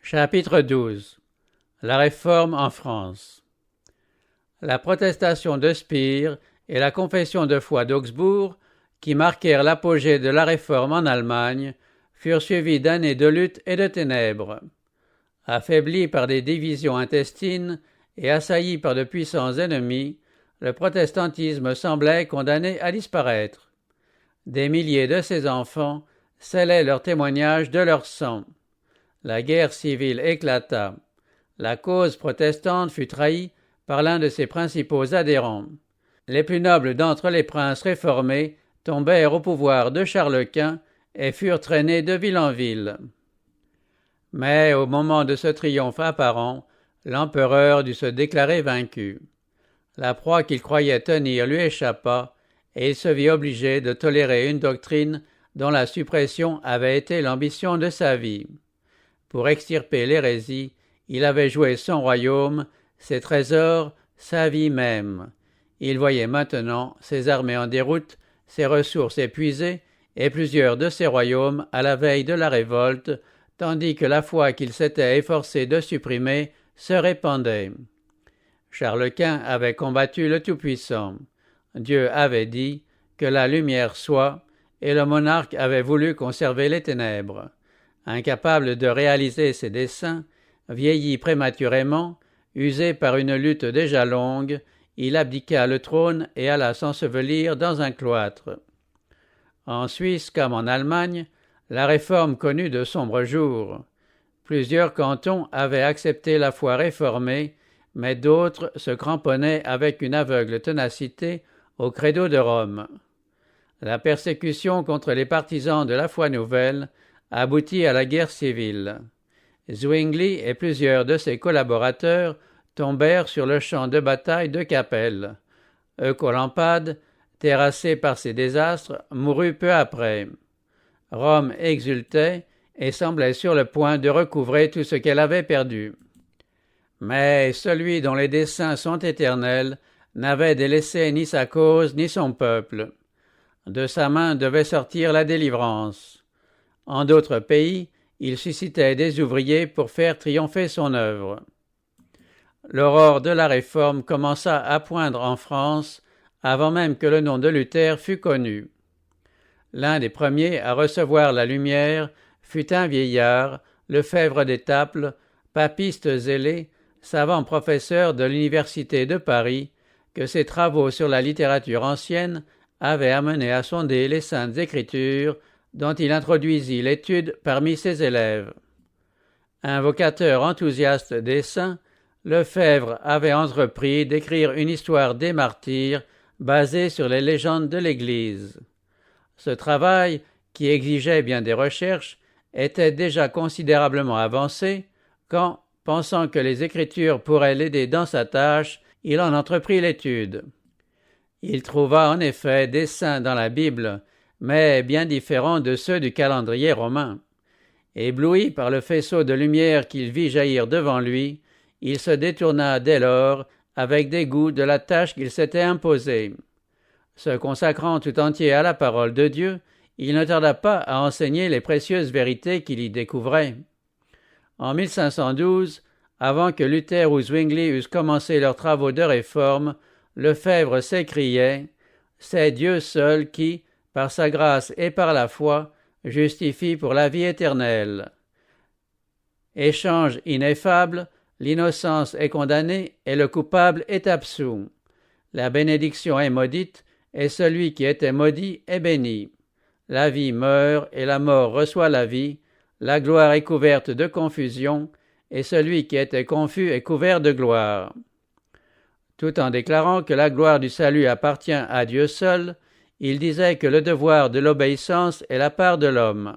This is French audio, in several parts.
Chapitre 12. La Réforme en France. La protestation de Spire et la confession de foi d'Augsbourg, qui marquèrent l'apogée de la Réforme en Allemagne, furent suivies d'années de lutte et de ténèbres. Affaibli par des divisions intestines et assailli par de puissants ennemis, le protestantisme semblait condamné à disparaître. Des milliers de ses enfants scellaient leur témoignage de leur sang. La guerre civile éclata. La cause protestante fut trahie par l'un de ses principaux adhérents. Les plus nobles d'entre les princes réformés tombèrent au pouvoir de Charles Quint et furent traînés de ville en ville. Mais au moment de ce triomphe apparent, l'empereur dut se déclarer vaincu. La proie qu'il croyait tenir lui échappa, et il se vit obligé de tolérer une doctrine dont la suppression avait été l'ambition de sa vie. Pour extirper l'hérésie, il avait joué son royaume, ses trésors, sa vie même. Il voyait maintenant ses armées en déroute, ses ressources épuisées, et plusieurs de ses royaumes à la veille de la révolte, tandis que la foi qu'il s'était efforcé de supprimer se répandait. Charles Quint avait combattu le Tout-Puissant. Dieu avait dit que la lumière soit, et le monarque avait voulu conserver les ténèbres. Incapable de réaliser ses desseins, vieilli prématurément, usé par une lutte déjà longue, il abdiqua le trône et alla s'ensevelir dans un cloître. En Suisse comme en Allemagne, la réforme connut de sombres jours. Plusieurs cantons avaient accepté la foi réformée, mais d'autres se cramponnaient avec une aveugle ténacité au credo de Rome. La persécution contre les partisans de la foi nouvelle aboutit à la guerre civile. Zwingli et plusieurs de ses collaborateurs tombèrent sur le champ de bataille de Cappel. Oecolampade, terrassé par ces désastres, mourut peu après. Rome exultait et semblait sur le point de recouvrer tout ce qu'elle avait perdu. Mais celui dont les desseins sont éternels n'avait délaissé ni sa cause ni son peuple. De sa main devait sortir la délivrance. En d'autres pays, il suscitait des ouvriers pour faire triompher son œuvre. L'aurore de la Réforme commença à poindre en France avant même que le nom de Luther fût connu. L'un des premiers à recevoir la lumière fut un vieillard, Lefebvre d'Étaples, papiste zélé, savant professeur de l'Université de Paris, que ses travaux sur la littérature ancienne avaient amené à sonder les saintes écritures, dont il introduisit l'étude parmi ses élèves. Invocateur enthousiaste des saints, Lefebvre avait entrepris d'écrire une histoire des martyrs basée sur les légendes de l'Église. Ce travail, qui exigeait bien des recherches, était déjà considérablement avancé quand, pensant que les Écritures pourraient l'aider dans sa tâche, il en entreprit l'étude. Il trouva en effet des saints dans la Bible, mais bien différents de ceux du calendrier romain. Ébloui par le faisceau de lumière qu'il vit jaillir devant lui, il se détourna dès lors avec dégoût de la tâche qu'il s'était imposée. Se consacrant tout entier à la parole de Dieu, il ne tarda pas à enseigner les précieuses vérités qu'il y découvrait. En 1512, avant que Luther ou Zwingli eussent commencé leurs travaux de réforme, Lefebvre s'écriait « C'est Dieu seul qui, par sa grâce et par la foi, justifie pour la vie éternelle. » Échange ineffable, l'innocence est condamnée et le coupable est absous. La bénédiction est maudite et celui qui était maudit est béni. La vie meurt et la mort reçoit la vie, la gloire est couverte de confusion et celui qui était confus est couvert de gloire. Tout en déclarant que la gloire du salut appartient à Dieu seul, il disait que le devoir de l'obéissance est la part de l'homme.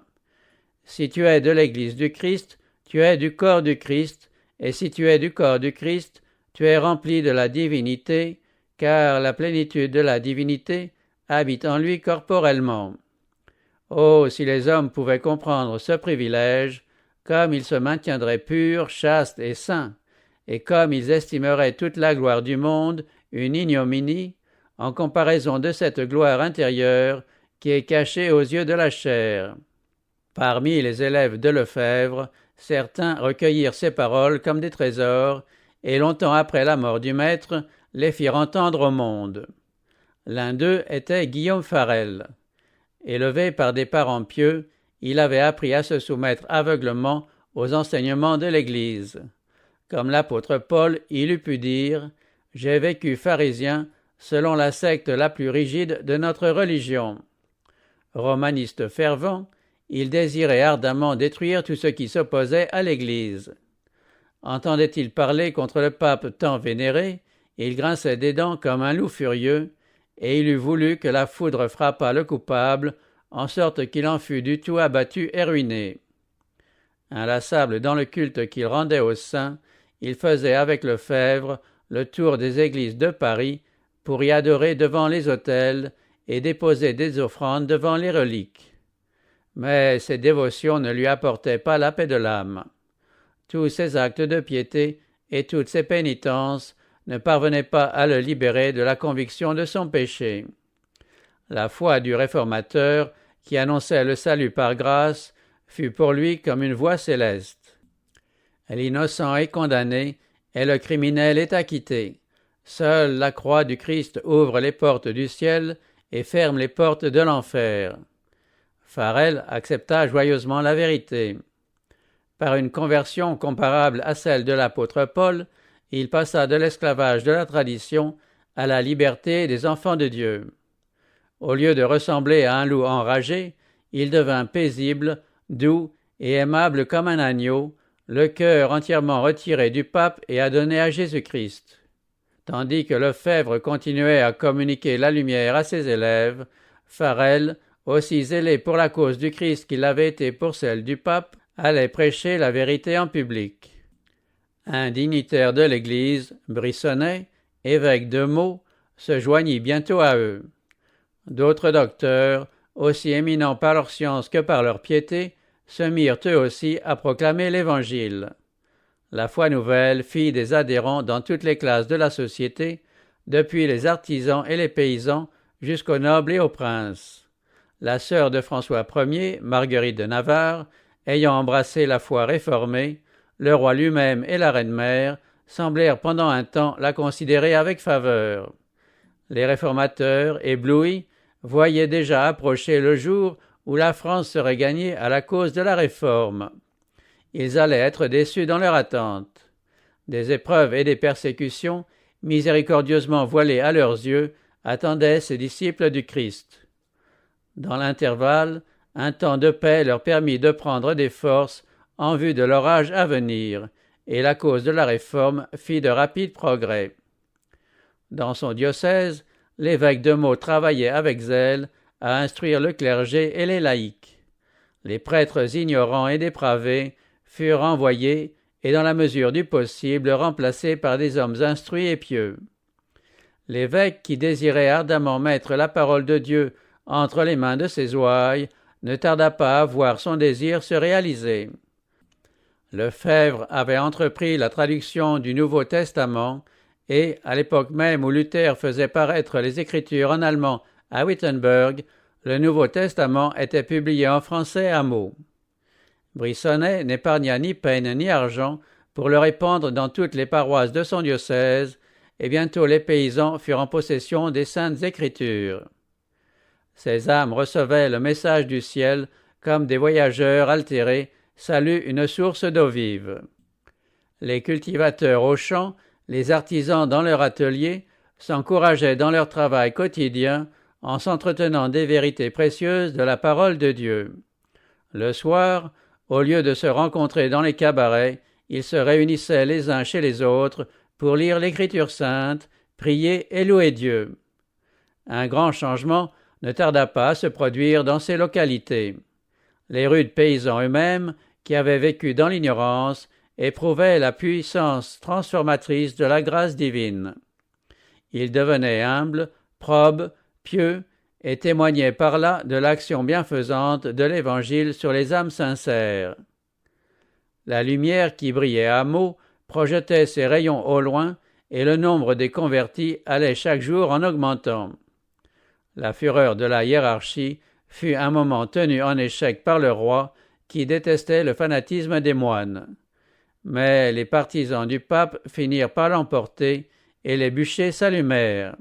Si tu es de l'Église du Christ, tu es du corps du Christ, et si tu es du corps du Christ, tu es rempli de la divinité, car la plénitude de la divinité habite en lui corporellement. Oh, si les hommes pouvaient comprendre ce privilège, comme ils se maintiendraient purs, chastes et saints, et comme ils estimeraient toute la gloire du monde une ignominie, en comparaison de cette gloire intérieure qui est cachée aux yeux de la chair. Parmi les élèves de Lefebvre, certains recueillirent ces paroles comme des trésors, et longtemps après la mort du maître, les firent entendre au monde. L'un d'eux était Guillaume Farel. Élevé par des parents pieux, il avait appris à se soumettre aveuglement aux enseignements de l'Église. Comme l'apôtre Paul, il eût pu dire « J'ai vécu pharisien selon la secte la plus rigide de notre religion ». Romaniste fervent, il désirait ardemment détruire tout ce qui s'opposait à l'Église. Entendait-il parler contre le pape tant vénéré, il grinçait des dents comme un loup furieux, et il eût voulu que la foudre frappât le coupable, en sorte qu'il en fût du tout abattu et ruiné. Inlassable dans le culte qu'il rendait aux saints, il faisait avec Lefebvre le tour des églises de Paris pour y adorer devant les autels et déposer des offrandes devant les reliques. Mais ses dévotions ne lui apportaient pas la paix de l'âme. Tous ses actes de piété et toutes ses pénitences ne parvenaient pas à le libérer de la conviction de son péché. La foi du réformateur, qui annonçait le salut par grâce, fut pour lui comme une voix céleste. L'innocent est condamné et le criminel est acquitté. Seule la croix du Christ ouvre les portes du ciel et ferme les portes de l'enfer. Farel accepta joyeusement la vérité. Par une conversion comparable à celle de l'apôtre Paul, il passa de l'esclavage de la tradition à la liberté des enfants de Dieu. Au lieu de ressembler à un loup enragé, il devint paisible, doux et aimable comme un agneau, le cœur entièrement retiré du pape et adonné à Jésus-Christ. Tandis que Lefebvre continuait à communiquer la lumière à ses élèves, Farel, aussi zélé pour la cause du Christ qu'il avait été pour celle du pape, allait prêcher la vérité en public. Un dignitaire de l'Église, Brissonnet, évêque de Meaux, se joignit bientôt à eux. D'autres docteurs, aussi éminents par leur science que par leur piété, se mirent eux aussi à proclamer l'Évangile. La foi nouvelle fit des adhérents dans toutes les classes de la société, depuis les artisans et les paysans jusqu'aux nobles et aux princes. La sœur de François Ier, Marguerite de Navarre, ayant embrassé la foi réformée, le roi lui-même et la reine-mère semblèrent pendant un temps la considérer avec faveur. Les réformateurs, éblouis, voyaient déjà approcher le jour où la France serait gagnée à la cause de la réforme. Ils allaient être déçus dans leur attente. Des épreuves et des persécutions, miséricordieusement voilées à leurs yeux, attendaient ces disciples du Christ. Dans l'intervalle, un temps de paix leur permit de prendre des forces en vue de l'orage à venir, et la cause de la réforme fit de rapides progrès. Dans son diocèse, l'évêque de Meaux travaillait avec zèle à instruire le clergé et les laïcs. Les prêtres ignorants et dépravés furent renvoyés et dans la mesure du possible remplacés par des hommes instruits et pieux. L'évêque, qui désirait ardemment mettre la parole de Dieu entre les mains de ses ouailles, ne tarda pas à voir son désir se réaliser. Lefebvre avait entrepris la traduction du Nouveau Testament et, à l'époque même où Luther faisait paraître les Écritures en allemand à Wittenberg, le Nouveau Testament était publié en français à Meaux. Brissonnet n'épargna ni peine ni argent pour le répandre dans toutes les paroisses de son diocèse, et bientôt les paysans furent en possession des Saintes Écritures. Ces âmes recevaient le message du ciel comme des voyageurs altérés saluent une source d'eau vive. Les cultivateurs aux champs, les artisans dans leur atelier, s'encourageaient dans leur travail quotidien en s'entretenant des vérités précieuses de la parole de Dieu. Le soir, au lieu de se rencontrer dans les cabarets, ils se réunissaient les uns chez les autres pour lire l'Écriture sainte, prier et louer Dieu. Un grand changement ne tarda pas à se produire dans ces localités. Les rudes paysans eux-mêmes, qui avaient vécu dans l'ignorance, éprouvaient la puissance transformatrice de la grâce divine. Ils devenaient humbles, probes, pieux, et témoignaient par là de l'action bienfaisante de l'Évangile sur les âmes sincères. La lumière qui brillait à Meaux projetait ses rayons au loin, et le nombre des convertis allait chaque jour en augmentant. La fureur de la hiérarchie fut un moment tenue en échec par le roi, qui détestait le fanatisme des moines. Mais les partisans du pape finirent par l'emporter et les bûchers s'allumèrent.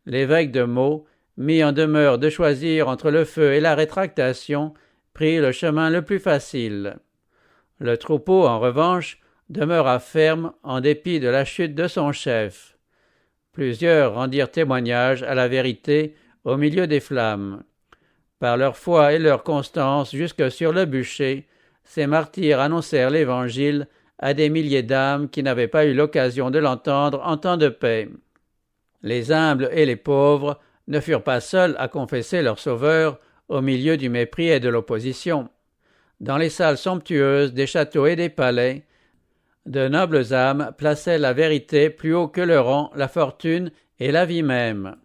L'évêque de Meaux, mis en demeure de choisir entre le feu et la rétractation, prit le chemin le plus facile. Le troupeau, en revanche, demeura ferme en dépit de la chute de son chef. Plusieurs rendirent témoignage à la vérité au milieu des flammes. Par leur foi et leur constance jusque sur le bûcher, ces martyrs annoncèrent l'Évangile à des milliers d'âmes qui n'avaient pas eu l'occasion de l'entendre en temps de paix. Les humbles et les pauvres ne furent pas seuls à confesser leur Sauveur au milieu du mépris et de l'opposition. Dans les salles somptueuses des châteaux et des palais, de nobles âmes plaçaient la vérité plus haut que le rang, la fortune et la vie même.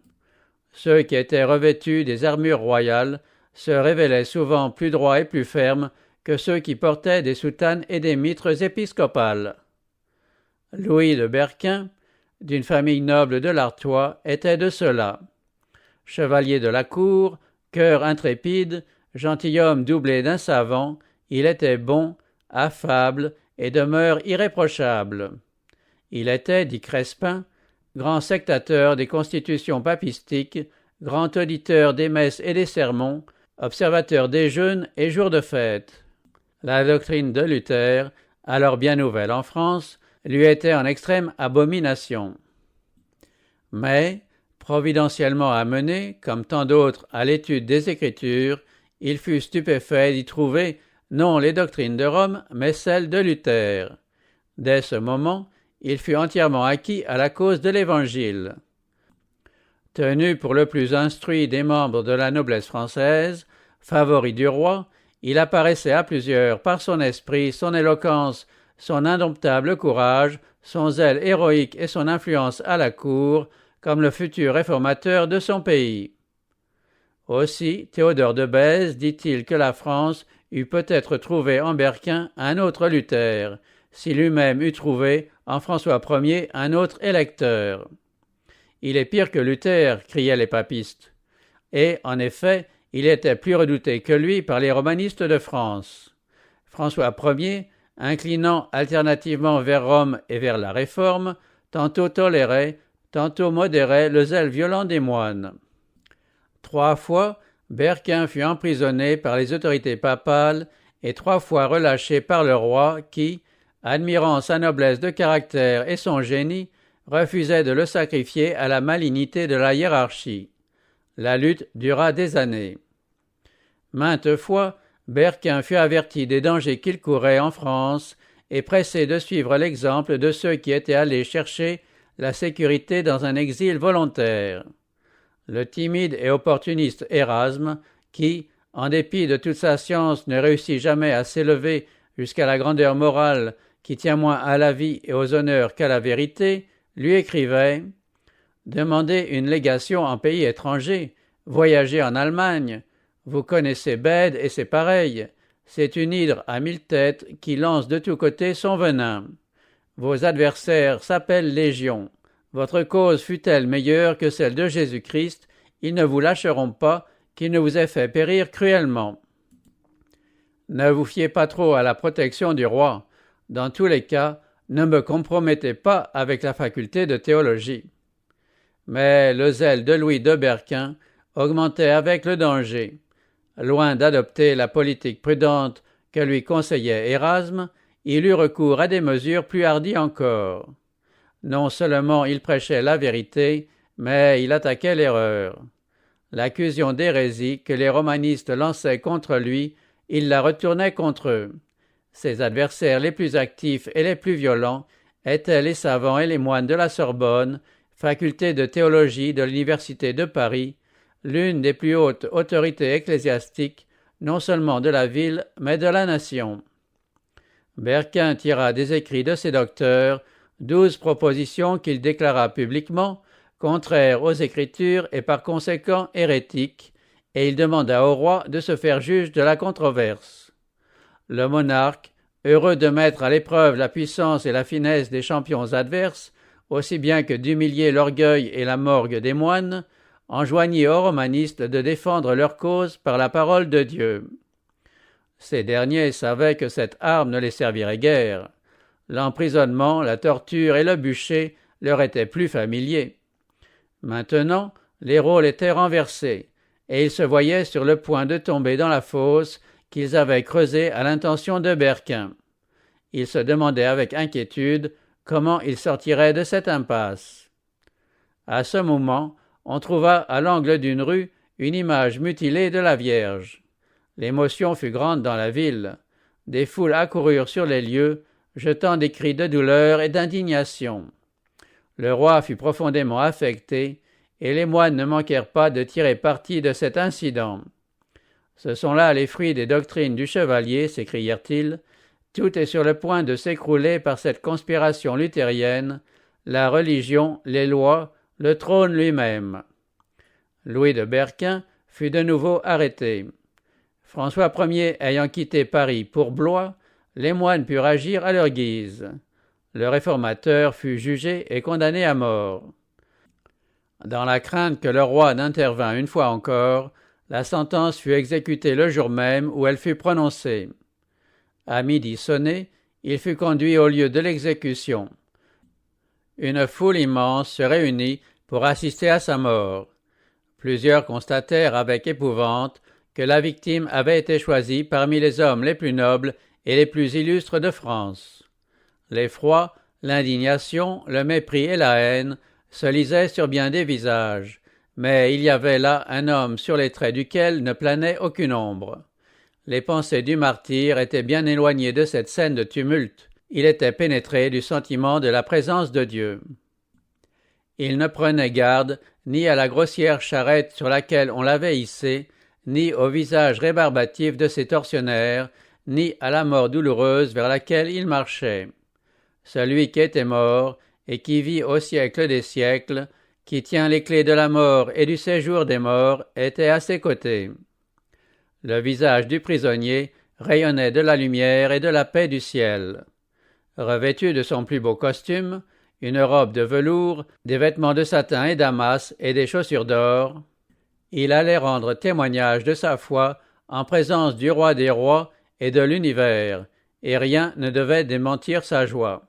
Ceux qui étaient revêtus des armures royales se révélaient souvent plus droits et plus fermes que ceux qui portaient des soutanes et des mitres épiscopales. Louis de Berquin, d'une famille noble de l'Artois, était de ceux-là. Chevalier de la cour, cœur intrépide, gentilhomme doublé d'un savant, il était bon, affable et demeure irréprochable. Il était, dit Crespin, grand sectateur des constitutions papistiques, grand auditeur des messes et des sermons, observateur des jeûnes et jours de fête. La doctrine de Luther, alors bien nouvelle en France, lui était en extrême abomination. Mais, providentiellement amené, comme tant d'autres, à l'étude des Écritures, il fut stupéfait d'y trouver non les doctrines de Rome, mais celles de Luther. Dès ce moment, il fut entièrement acquis à la cause de l'Évangile. Tenu pour le plus instruit des membres de la noblesse française, favori du roi, il apparaissait à plusieurs par son esprit, son éloquence, son indomptable courage, son zèle héroïque et son influence à la cour, comme le futur réformateur de son pays. Aussi, Théodore de Bèze dit-il que la France eût peut-être trouvé en Berquin un autre Luther, si lui-même eût trouvé en François Ier un autre électeur. Il est pire que Luther, criaient les papistes. Et, en effet, il était plus redouté que lui par les romanistes de France. François Ier, inclinant alternativement vers Rome et vers la Réforme, tantôt tolérait, tantôt modérait le zèle violent des moines. 3 fois, Berquin fut emprisonné par les autorités papales et 3 fois relâché par le roi qui, admirant sa noblesse de caractère et son génie, refusait de le sacrifier à la malignité de la hiérarchie. La lutte dura des années. Maintes fois, Berquin fut averti des dangers qu'il courait en France et pressé de suivre l'exemple de ceux qui étaient allés chercher la sécurité dans un exil volontaire. Le timide et opportuniste Érasme, qui, en dépit de toute sa science, ne réussit jamais à s'élever jusqu'à la grandeur morale qui tient moins à la vie et aux honneurs qu'à la vérité, lui écrivait « Demandez une légation en pays étranger, voyagez en Allemagne, vous connaissez Bède et ses pareils, c'est une hydre à 1000 têtes qui lance de tous côtés son venin. Vos adversaires s'appellent légions. Votre cause fût-elle meilleure que celle de Jésus-Christ, ils ne vous lâcheront pas, qu'il ne vous ait fait périr cruellement. Ne vous fiez pas trop à la protection du roi. Dans tous les cas, ne me compromettez pas avec la faculté de théologie. » Mais le zèle de Louis de Berquin augmentait avec le danger. Loin d'adopter la politique prudente que lui conseillait Érasme, il eut recours à des mesures plus hardies encore. Non seulement il prêchait la vérité, mais il attaquait l'erreur. L'accusation d'hérésie que les romanistes lançaient contre lui, il la retournait contre eux. Ses adversaires les plus actifs et les plus violents étaient les savants et les moines de la Sorbonne, faculté de théologie de l'Université de Paris, l'une des plus hautes autorités ecclésiastiques, non seulement de la ville, mais de la nation. Berquin tira des écrits de ses docteurs 12 propositions qu'il déclara publiquement, contraires aux Écritures et par conséquent hérétiques, et il demanda au roi de se faire juge de la controverse. Le monarque, heureux de mettre à l'épreuve la puissance et la finesse des champions adverses, aussi bien que d'humilier l'orgueil et la morgue des moines, enjoignit aux romanistes de défendre leur cause par la parole de Dieu. Ces derniers savaient que cette arme ne les servirait guère. L'emprisonnement, la torture et le bûcher leur étaient plus familiers. Maintenant, les rôles étaient renversés, et ils se voyaient sur le point de tomber dans la fosse qu'ils avaient creusée à l'intention de Berquin. Ils se demandaient avec inquiétude comment ils sortiraient de cette impasse. À ce moment, on trouva à l'angle d'une rue une image mutilée de la Vierge. L'émotion fut grande dans la ville. Des foules accoururent sur les lieux, jetant des cris de douleur et d'indignation. Le roi fut profondément affecté, et les moines ne manquèrent pas de tirer parti de cet incident. « Ce sont là les fruits des doctrines du chevalier, s'écrièrent-ils. Tout est sur le point de s'écrouler par cette conspiration luthérienne, la religion, les lois, le trône lui-même. » Louis de Berquin fut de nouveau arrêté. François Ier ayant quitté Paris pour Blois, les moines purent agir à leur guise. Le réformateur fut jugé et condamné à mort. Dans la crainte que le roi n'intervînt une fois encore, la sentence fut exécutée le jour même où elle fut prononcée. À midi sonné, il fut conduit au lieu de l'exécution. Une foule immense se réunit pour assister à sa mort. Plusieurs constatèrent avec épouvante que la victime avait été choisie parmi les hommes les plus nobles et les plus illustres de France. L'effroi, l'indignation, le mépris et la haine se lisaient sur bien des visages, mais il y avait là un homme sur les traits duquel ne planait aucune ombre. Les pensées du martyr étaient bien éloignées de cette scène de tumulte. Il était pénétré du sentiment de la présence de Dieu. Il ne prenait garde ni à la grossière charrette sur laquelle on l'avait hissé, ni au visage rébarbatif de ses tortionnaires, ni à la mort douloureuse vers laquelle il marchait. Celui qui était mort et qui vit au siècle des siècles, qui tient les clés de la mort et du séjour des morts, était à ses côtés. Le visage du prisonnier rayonnait de la lumière et de la paix du ciel. Revêtu de son plus beau costume, une robe de velours, des vêtements de satin et damas et des chaussures d'or, il allait rendre témoignage de sa foi en présence du roi des rois et de l'univers, et rien ne devait démentir sa joie.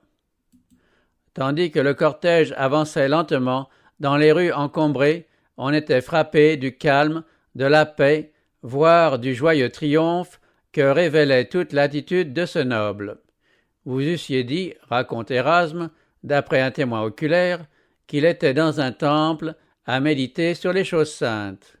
Tandis que le cortège avançait lentement dans les rues encombrées, on était frappé du calme, de la paix, voire du joyeux triomphe que révélait toute l'attitude de ce noble. Vous eussiez dit, raconte Érasme, d'après un témoin oculaire, qu'il était dans un temple à méditer sur les choses saintes.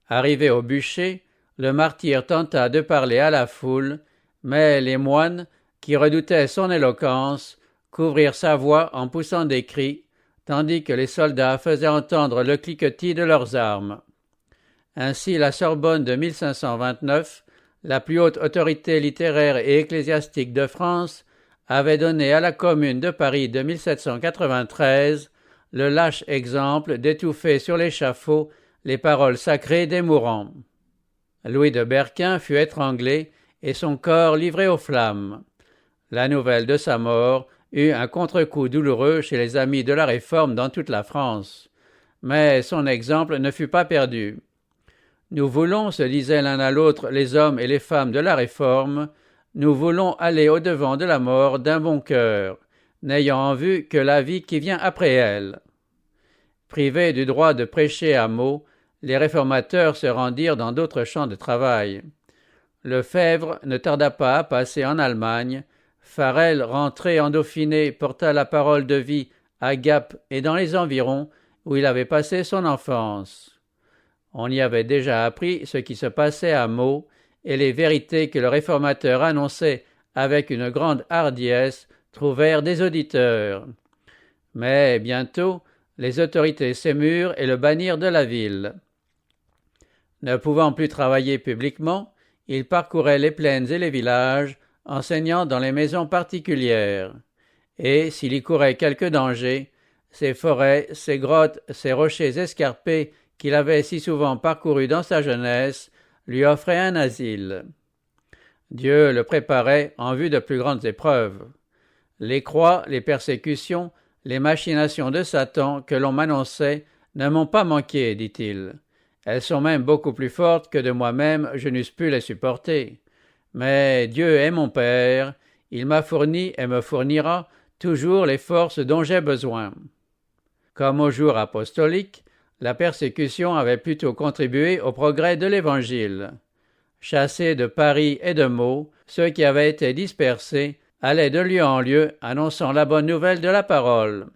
Arrivé au bûcher, le martyr tenta de parler à la foule, mais les moines, qui redoutaient son éloquence, couvrirent sa voix en poussant des cris, tandis que les soldats faisaient entendre le cliquetis de leurs armes. Ainsi la Sorbonne de 1529, la plus haute autorité littéraire et ecclésiastique de France, avait donné à la Commune de Paris de 1793 le lâche exemple d'étouffer sur l'échafaud les paroles sacrées des mourants. Louis de Berquin fut étranglé et son corps livré aux flammes. La nouvelle de sa mort eut un contre-coup douloureux chez les amis de la Réforme dans toute la France. Mais son exemple ne fut pas perdu. Nous voulons, se disaient l'un à l'autre les hommes et les femmes de la Réforme, nous voulons aller au-devant de la mort d'un bon cœur, n'ayant en vue que la vie qui vient après elle. Privés du droit de prêcher à mots, les réformateurs se rendirent dans d'autres champs de travail. Lefebvre ne tarda pas à passer en Allemagne. Farel, rentré en Dauphiné, porta la parole de vie à Gap et dans les environs, où il avait passé son enfance. On y avait déjà appris ce qui se passait à Meaux, et les vérités que le réformateur annonçait avec une grande hardiesse trouvèrent des auditeurs. Mais bientôt, les autorités s'émurent et le bannirent de la ville. Ne pouvant plus travailler publiquement, il parcourait les plaines et les villages, enseignant dans les maisons particulières. Et, s'il y courait quelque danger, ces forêts, ces grottes, ces rochers escarpés qu'il avait si souvent parcourus dans sa jeunesse, lui offraient un asile. Dieu le préparait en vue de plus grandes épreuves. Les croix, les persécutions, les machinations de Satan que l'on m'annonçait ne m'ont pas manqué, dit-il. Elles sont même beaucoup plus fortes que de moi-même je n'eusse pu les supporter. Mais Dieu est mon Père, il m'a fourni et me fournira toujours les forces dont j'ai besoin. Comme au jour apostolique, la persécution avait plutôt contribué au progrès de l'Évangile. Chassés de Paris et de Meaux, ceux qui avaient été dispersés allaient de lieu en lieu annonçant la bonne nouvelle de la parole.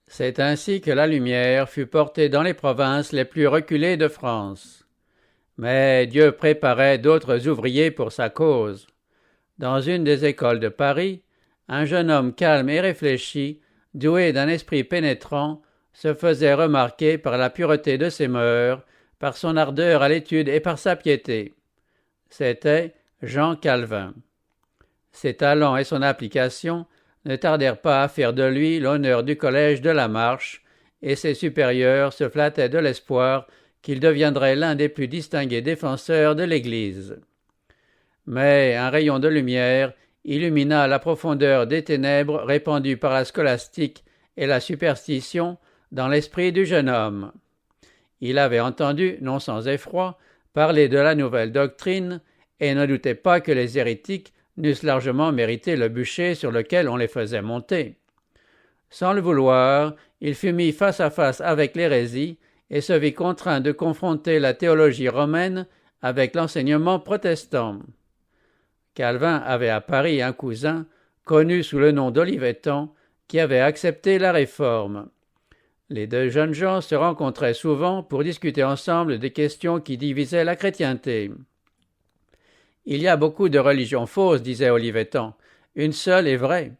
C'est ainsi que la lumière fut portée dans les provinces les plus reculées de France. Mais Dieu préparait d'autres ouvriers pour sa cause. Dans une des écoles de Paris, un jeune homme calme et réfléchi, doué d'un esprit pénétrant, se faisait remarquer par la pureté de ses mœurs, par son ardeur à l'étude et par sa piété. C'était Jean Calvin. Ses talents et son application ne tardèrent pas à faire de lui l'honneur du collège de la Marche, et ses supérieurs se flattaient de l'espoir qu'il deviendrait l'un des plus distingués défenseurs de l'Église. Mais un rayon de lumière illumina la profondeur des ténèbres répandues par la scolastique et la superstition dans l'esprit du jeune homme. Il avait entendu, non sans effroi, parler de la nouvelle doctrine et ne doutait pas que les hérétiques n'eussent largement mérité le bûcher sur lequel on les faisait monter. Sans le vouloir, il fut mis face à face avec l'hérésie et se vit contraint de confronter la théologie romaine avec l'enseignement protestant. Calvin avait à Paris un cousin, connu sous le nom d'Olivetan, qui avait accepté la réforme. Les deux jeunes gens se rencontraient souvent pour discuter ensemble des questions qui divisaient la chrétienté. « Il y a beaucoup de religions fausses, disait Olivetan. Une seule est vraie.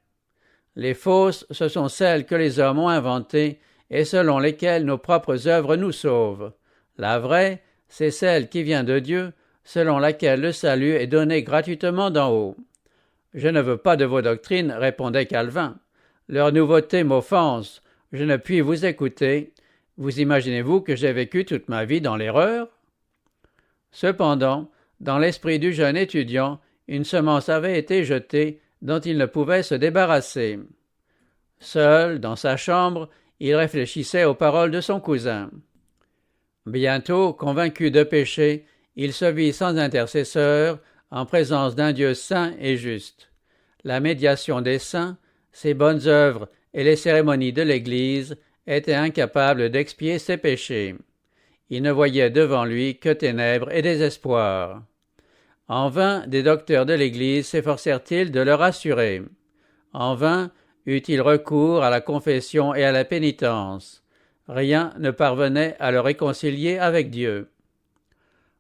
Les fausses, ce sont celles que les hommes ont inventées et selon lesquelles nos propres œuvres nous sauvent. La vraie, c'est celle qui vient de Dieu, selon laquelle le salut est donné gratuitement d'en haut. Je ne veux pas de vos doctrines, répondait Calvin. Leur nouveauté m'offense. Je ne puis vous écouter. Vous imaginez-vous que j'ai vécu toute ma vie dans l'erreur? Cependant, dans l'esprit du jeune étudiant, une semence avait été jetée dont il ne pouvait se débarrasser. Seul, dans sa chambre, il réfléchissait aux paroles de son cousin. Bientôt, convaincu de péché, il se vit sans intercesseur, en présence d'un Dieu saint et juste. La médiation des saints, ses bonnes œuvres et les cérémonies de l'Église étaient incapables d'expier ses péchés. Il ne voyait devant lui que ténèbres et désespoir. En vain, des docteurs de l'Église s'efforcèrent-ils de le rassurer. En vain, eut-il recours à la confession et à la pénitence. Rien ne parvenait à le réconcilier avec Dieu.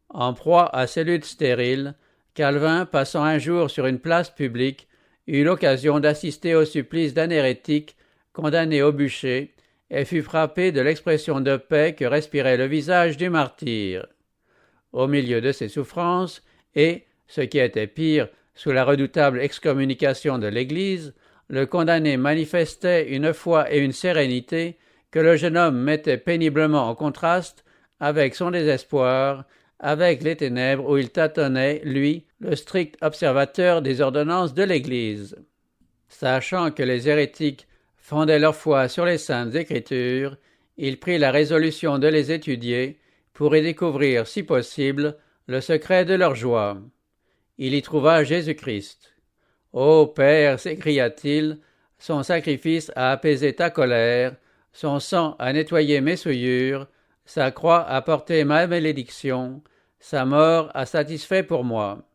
En proie à ces luttes stériles, Calvin, passant un jour sur une place publique, eut l'occasion d'assister au supplice d'un hérétique condamné au bûcher et fut frappé de l'expression de paix que respirait le visage du martyr. Au milieu de ses souffrances, et, ce qui était pire, sous la redoutable excommunication de l'Église, le condamné manifestait une foi et une sérénité que le jeune homme mettait péniblement en contraste avec son désespoir, avec les ténèbres où il tâtonnait, lui, le strict observateur des ordonnances de l'Église. Sachant que les hérétiques fondaient leur foi sur les saintes Écritures, il prit la résolution de les étudier pour y découvrir, si possible, le secret de leur joie. Il y trouva Jésus-Christ. « Ô Père, s'écria-t-il, son sacrifice a apaisé ta colère, son sang a nettoyé mes souillures, sa croix a porté ma malédiction, sa mort a satisfait pour moi.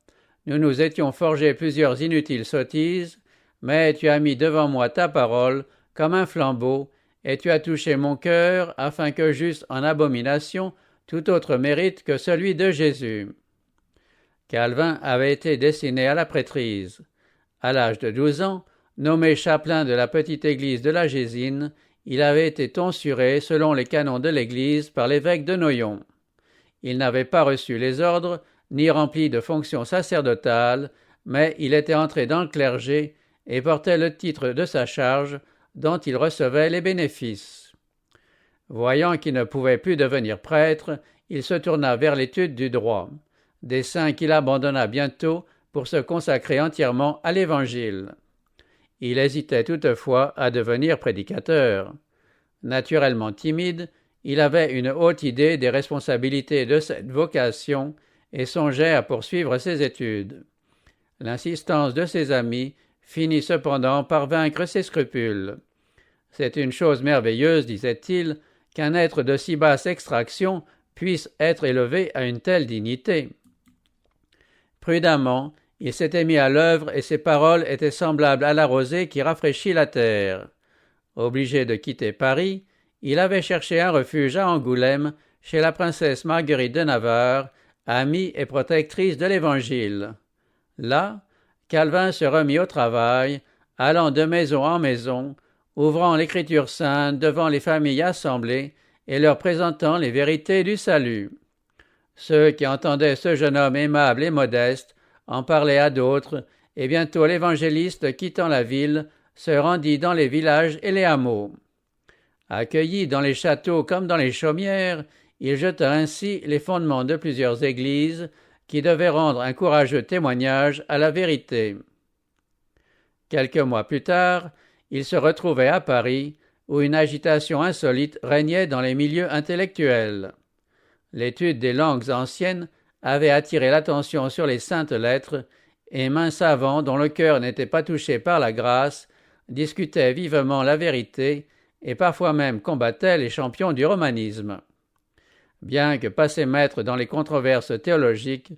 Nous nous étions forgés plusieurs inutiles sottises, mais tu as mis devant moi ta parole comme un flambeau, et tu as touché mon cœur afin que j'eusse en abomination tout autre mérite que celui de Jésus. » Calvin avait été destiné à la prêtrise. À l'âge de 12 ans, nommé chapelain de la petite église de la Gésine, il avait été tonsuré selon les canons de l'église par l'évêque de Noyon. Il n'avait pas reçu les ordres, ni rempli de fonctions sacerdotales, mais il était entré dans le clergé et portait le titre de sa charge, dont il recevait les bénéfices. Voyant qu'il ne pouvait plus devenir prêtre, il se tourna vers l'étude du droit, dessein qu'il abandonna bientôt pour se consacrer entièrement à l'Évangile. Il hésitait toutefois à devenir prédicateur. Naturellement timide, il avait une haute idée des responsabilités de cette vocation et songeait à poursuivre ses études. L'insistance de ses amis finit cependant par vaincre ses scrupules. C'est une chose merveilleuse, disait-il, qu'un être de si basse extraction puisse être élevé à une telle dignité. Prudemment, il s'était mis à l'œuvre et ses paroles étaient semblables à la rosée qui rafraîchit la terre. Obligé de quitter Paris, il avait cherché un refuge à Angoulême chez la princesse Marguerite de Navarre, amie et protectrice de l'Évangile. Là, Calvin se remit au travail, allant de maison en maison, ouvrant l'Écriture sainte devant les familles assemblées et leur présentant les vérités du salut. Ceux qui entendaient ce jeune homme aimable et modeste en parlaient à d'autres, et bientôt l'évangéliste, quittant la ville, se rendit dans les villages et les hameaux. Accueilli dans les châteaux comme dans les chaumières, il jeta ainsi les fondements de plusieurs églises qui devaient rendre un courageux témoignage à la vérité. Quelques mois plus tard, il se retrouvait à Paris, où une agitation insolite régnait dans les milieux intellectuels. L'étude des langues anciennes avait attiré l'attention sur les saintes lettres, et maints savants dont le cœur n'était pas touché par la grâce discutaient vivement la vérité et parfois même combattaient les champions du romanisme. Bien que passé maître dans les controverses théologiques,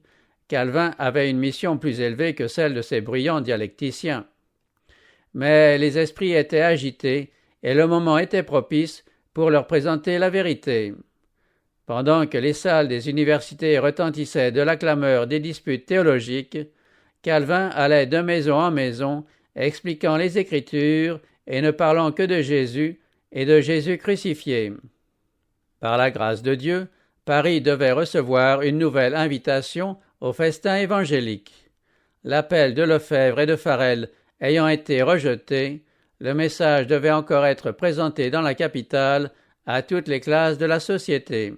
Calvin avait une mission plus élevée que celle de ses bruyants dialecticiens. Mais les esprits étaient agités et le moment était propice pour leur présenter la vérité. Pendant que les salles des universités retentissaient de la clameur des disputes théologiques, Calvin allait de maison en maison, expliquant les Écritures et ne parlant que de Jésus et de Jésus crucifié. Par la grâce de Dieu, Paris devait recevoir une nouvelle invitation au festin évangélique. L'appel de Lefebvre et de Farel ayant été rejeté, le message devait encore être présenté dans la capitale à toutes les classes de la société.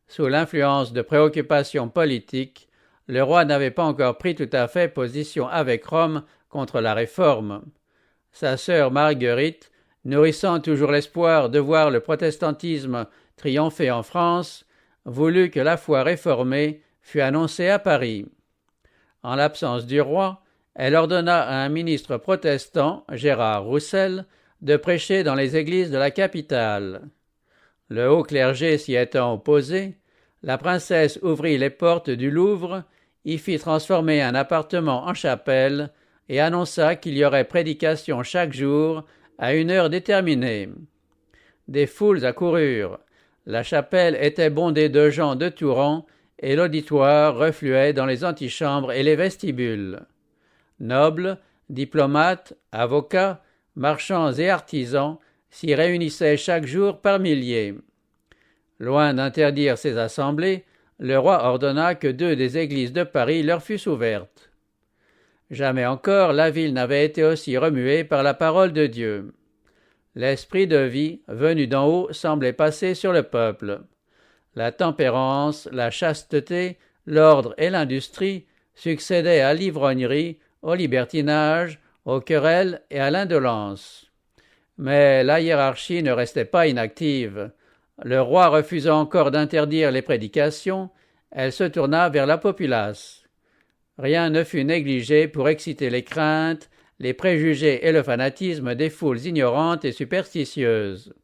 Sous l'influence de préoccupations politiques, le roi n'avait pas encore pris tout à fait position avec Rome contre la Réforme. Sa sœur Marguerite, nourrissant toujours l'espoir de voir le protestantisme triompher en France, voulut que la foi réformée fût annoncée à Paris. En l'absence du roi, elle ordonna à un ministre protestant, Gérard Roussel, de prêcher dans les églises de la capitale. Le haut clergé s'y étant opposé, la princesse ouvrit les portes du Louvre, y fit transformer un appartement en chapelle et annonça qu'il y aurait prédication chaque jour à une heure déterminée. Des foules accoururent. La chapelle était bondée de gens de tout rang et l'auditoire refluait dans les antichambres et les vestibules. Nobles, diplomates, avocats, marchands et artisans s'y réunissaient chaque jour par milliers. Loin d'interdire ces assemblées, le roi ordonna que 2 des églises de Paris leur fussent ouvertes. Jamais encore la ville n'avait été aussi remuée par la parole de Dieu. L'esprit de vie, venu d'en haut, semblait passer sur le peuple. La tempérance, la chasteté, l'ordre et l'industrie succédaient à l'ivrognerie, au libertinage, aux querelles et à l'indolence. Mais la hiérarchie ne restait pas inactive. Le roi refusant encore d'interdire les prédications, elle se tourna vers la populace. Rien ne fut négligé pour exciter les craintes, les préjugés et le fanatisme des foules ignorantes et superstitieuses.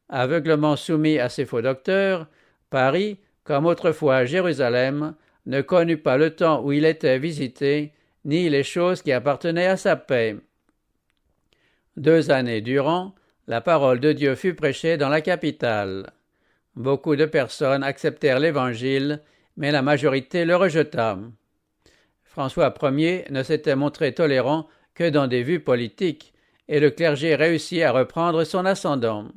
Aveuglement soumis à ces faux docteurs, Paris, comme autrefois Jérusalem, ne connut pas le temps où il était visité, ni les choses qui appartenaient à sa paix. 2 années durant, la parole de Dieu fut prêchée dans la capitale. Beaucoup de personnes acceptèrent l'Évangile, mais la majorité le rejeta. François Ier ne s'était montré tolérant que dans des vues politiques, et le clergé réussit à reprendre son ascendant.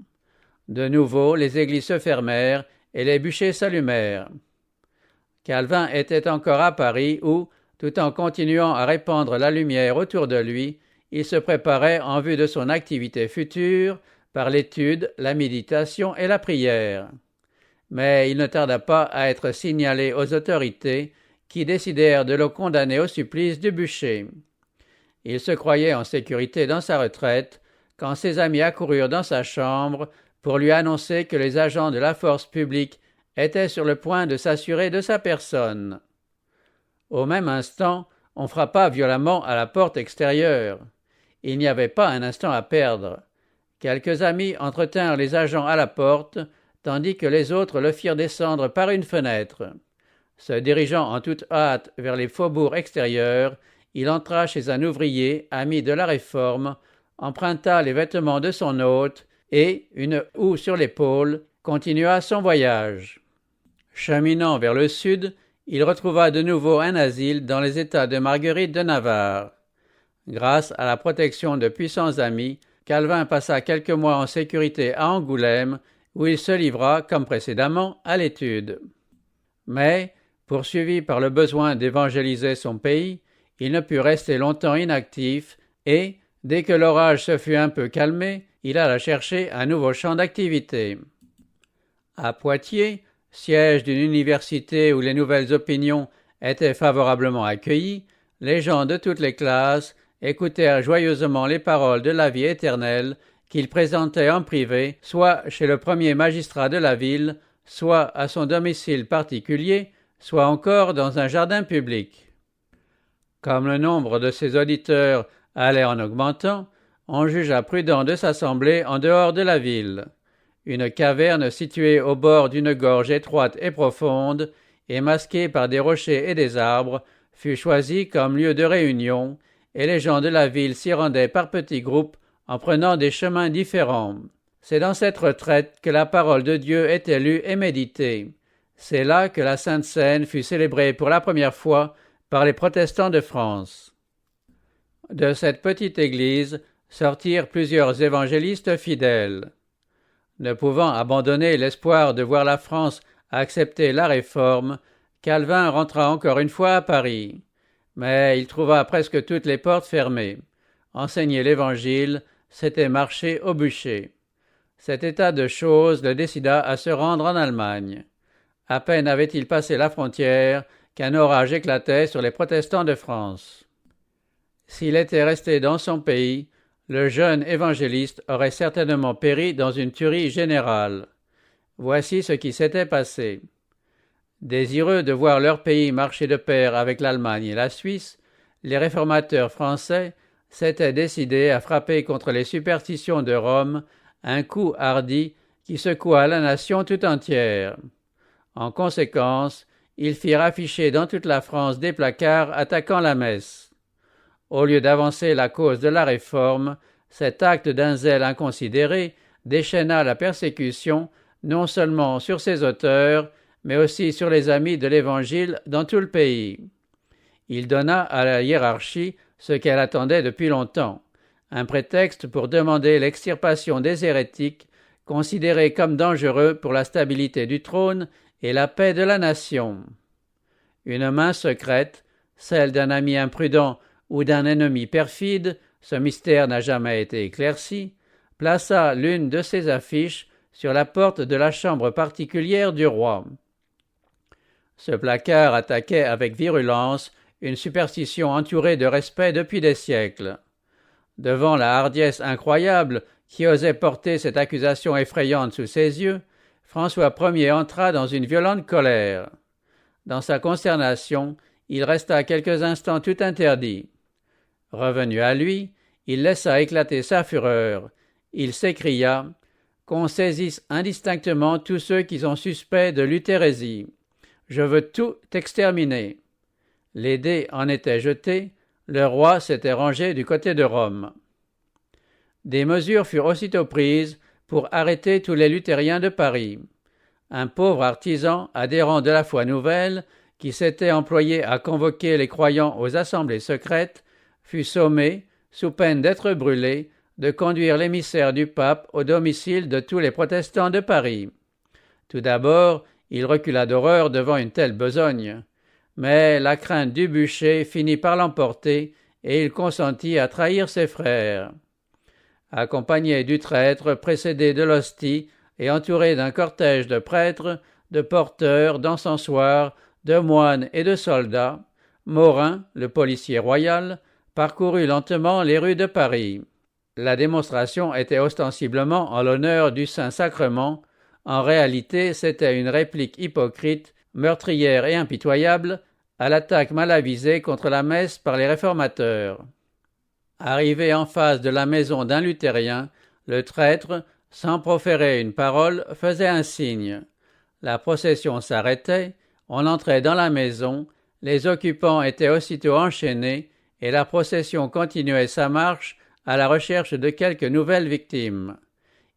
De nouveau, les églises se fermèrent et les bûchers s'allumèrent. Calvin était encore à Paris où, tout en continuant à répandre la lumière autour de lui, il se préparait en vue de son activité future par l'étude, la méditation et la prière. Mais il ne tarda pas à être signalé aux autorités qui décidèrent de le condamner au supplice du bûcher. Il se croyait en sécurité dans sa retraite quand ses amis accoururent dans sa chambre pour lui annoncer que les agents de la force publique étaient sur le point de s'assurer de sa personne. Au même instant, On frappa violemment à la porte extérieure. Il n'y avait pas un instant à perdre. Quelques amis entretinrent les agents à la porte, tandis que les autres le firent descendre par une fenêtre. Se dirigeant en toute hâte vers les faubourgs extérieurs, il entra chez un ouvrier, ami de la Réforme, emprunta les vêtements de son hôte et, une houe sur l'épaule, continua son voyage. Cheminant vers le sud, il retrouva de nouveau un asile dans les États de Marguerite de Navarre. Grâce à la protection de puissants amis, Calvin passa quelques mois en sécurité à Angoulême, où il se livra, comme précédemment, à l'étude. Mais, poursuivi par le besoin d'évangéliser son pays, il ne put rester longtemps inactif et, dès que l'orage se fut un peu calmé, il alla chercher un nouveau champ d'activité. À Poitiers, siège d'une université où les nouvelles opinions étaient favorablement accueillies, les gens de toutes les classes écoutèrent joyeusement les paroles de la vie éternelle qu'il présentait en privé, soit chez le premier magistrat de la ville, soit à son domicile particulier, soit encore dans un jardin public. Comme le nombre de ses auditeurs allait en augmentant, on jugea prudent de s'assembler en dehors de la ville. Une caverne située au bord d'une gorge étroite et profonde, et masquée par des rochers et des arbres, fut choisie comme lieu de réunion, et les gens de la ville s'y rendaient par petits groupes en prenant des chemins différents. C'est dans cette retraite que la parole de Dieu était lue et méditée. C'est là que la Sainte Seine fut célébrée pour la première fois par les protestants de France. De cette petite église sortirent plusieurs évangélistes fidèles. Ne pouvant abandonner l'espoir de voir la France accepter la Réforme, Calvin rentra encore une fois à Paris. Mais il trouva presque toutes les portes fermées. Enseigner l'Évangile, c'était marcher au bûcher. Cet état de choses le décida à se rendre en Allemagne. À peine avait-il passé la frontière qu'un orage éclatait sur les protestants de France. S'il était resté dans son pays, le jeune évangéliste aurait certainement péri dans une tuerie générale. Voici ce qui s'était passé. Désireux de voir leur pays marcher de pair avec l'Allemagne et la Suisse, les réformateurs français s'étaient décidés à frapper contre les superstitions de Rome, un coup hardi qui secoua la nation tout entière. En conséquence, ils firent afficher dans toute la France des placards attaquant la messe. Au lieu d'avancer la cause de la Réforme, cet acte d'un zèle inconsidéré déchaîna la persécution non seulement sur ses auteurs, mais aussi sur les amis de l'Évangile dans tout le pays. Il donna à la hiérarchie ce qu'elle attendait depuis longtemps, un prétexte pour demander l'extirpation des hérétiques, considérés comme dangereux pour la stabilité du trône et la paix de la nation. Une main secrète, celle d'un ami imprudent ou d'un ennemi perfide, ce mystère n'a jamais été éclairci, plaça l'une de ces affiches sur la porte de la chambre particulière du roi. Ce placard attaquait avec virulence une superstition entourée de respect depuis des siècles. Devant la hardiesse incroyable qui osait porter cette accusation effrayante sous ses yeux, François Ier entra dans une violente colère. Dans sa consternation, il resta quelques instants tout interdit. Revenu à lui, il laissa éclater sa fureur. Il s'écria « Qu'on saisisse indistinctement tous ceux qui sont suspects de l'hérésie. Je veux tout exterminer. » Les dés en étaient jetés, le roi s'était rangé du côté de Rome. Des mesures furent aussitôt prises pour arrêter tous les luthériens de Paris. Un pauvre artisan, adhérent de la foi nouvelle, qui s'était employé à convoquer les croyants aux assemblées secrètes, fut sommé, sous peine d'être brûlé, de conduire l'émissaire du pape au domicile de tous les protestants de Paris. Tout d'abord, il recula d'horreur devant une telle besogne. Mais la crainte du bûcher finit par l'emporter et il consentit à trahir ses frères. Accompagné du traître, précédé de l'hostie et entouré d'un cortège de prêtres, de porteurs, d'encensoirs, de moines et de soldats, Morin, le policier royal, parcourut lentement les rues de Paris. La démonstration était ostensiblement en l'honneur du Saint-Sacrement. En réalité, c'était une réplique hypocrite, meurtrière et impitoyable à l'attaque mal avisée contre la messe par les réformateurs. Arrivé en face de la maison d'un luthérien, le traître, sans proférer une parole, faisait un signe. La procession s'arrêtait, on entrait dans la maison, les occupants étaient aussitôt enchaînés, et la procession continuait sa marche à la recherche de quelques nouvelles victimes.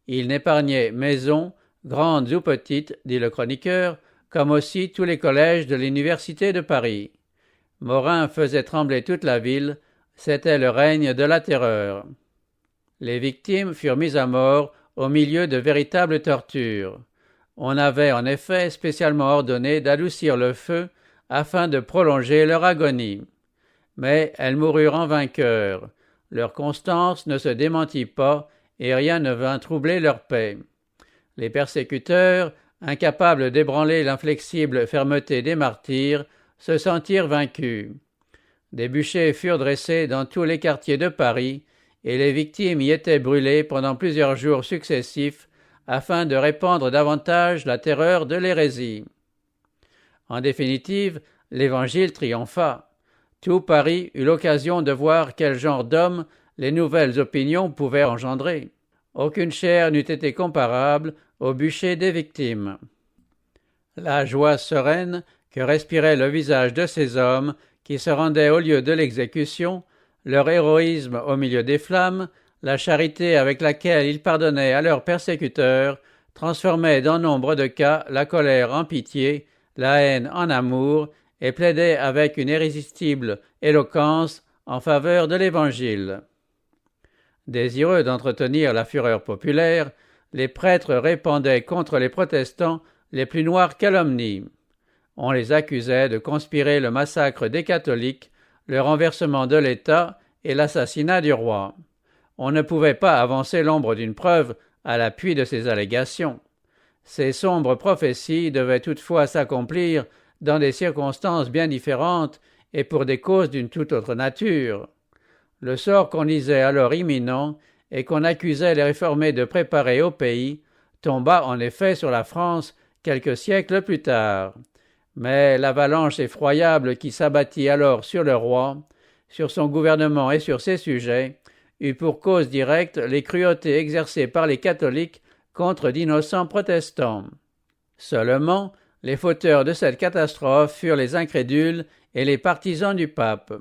Il n'épargnait maisons, grandes ou petites, dit le chroniqueur, comme aussi tous les collèges de l'université de Paris. Morin faisait trembler toute la ville, c'était le règne de la terreur. Les victimes furent mises à mort au milieu de véritables tortures. On avait en effet spécialement ordonné d'adoucir le feu afin de prolonger leur agonie. Mais elles moururent en vainqueurs. Leur constance ne se démentit pas et rien ne vint troubler leur paix. Les persécuteurs, incapables d'ébranler l'inflexible fermeté des martyrs, se sentirent vaincus. Des bûchers furent dressés dans tous les quartiers de Paris, et les victimes y étaient brûlées pendant plusieurs jours successifs afin de répandre davantage la terreur de l'hérésie. En définitive, l'Évangile triompha. Tout Paris eut l'occasion de voir quel genre d'hommes les nouvelles opinions pouvaient engendrer. Aucune chair n'eût été comparable au bûcher des victimes. La joie sereine que respirait le visage de ces hommes qui se rendaient au lieu de l'exécution, leur héroïsme au milieu des flammes, la charité avec laquelle ils pardonnaient à leurs persécuteurs, transformaient dans nombre de cas la colère en pitié, la haine en amour, et plaidaient avec une irrésistible éloquence en faveur de l'Évangile. Désireux d'entretenir la fureur populaire, les prêtres répandaient contre les protestants les plus noires calomnies. On les accusait de conspirer le massacre des catholiques, le renversement de l'État et l'assassinat du roi. On ne pouvait pas avancer l'ombre d'une preuve à l'appui de ces allégations. Ces sombres prophéties devaient toutefois s'accomplir dans des circonstances bien différentes et pour des causes d'une toute autre nature. Le sort qu'on disait alors imminent et qu'on accusait les réformés de préparer au pays tomba en effet sur la France quelques siècles plus tard. Mais l'avalanche effroyable qui s'abattit alors sur le roi, sur son gouvernement et sur ses sujets, eut pour cause directe les cruautés exercées par les catholiques contre d'innocents protestants. Seulement, les fauteurs de cette catastrophe furent les incrédules et les partisans du pape.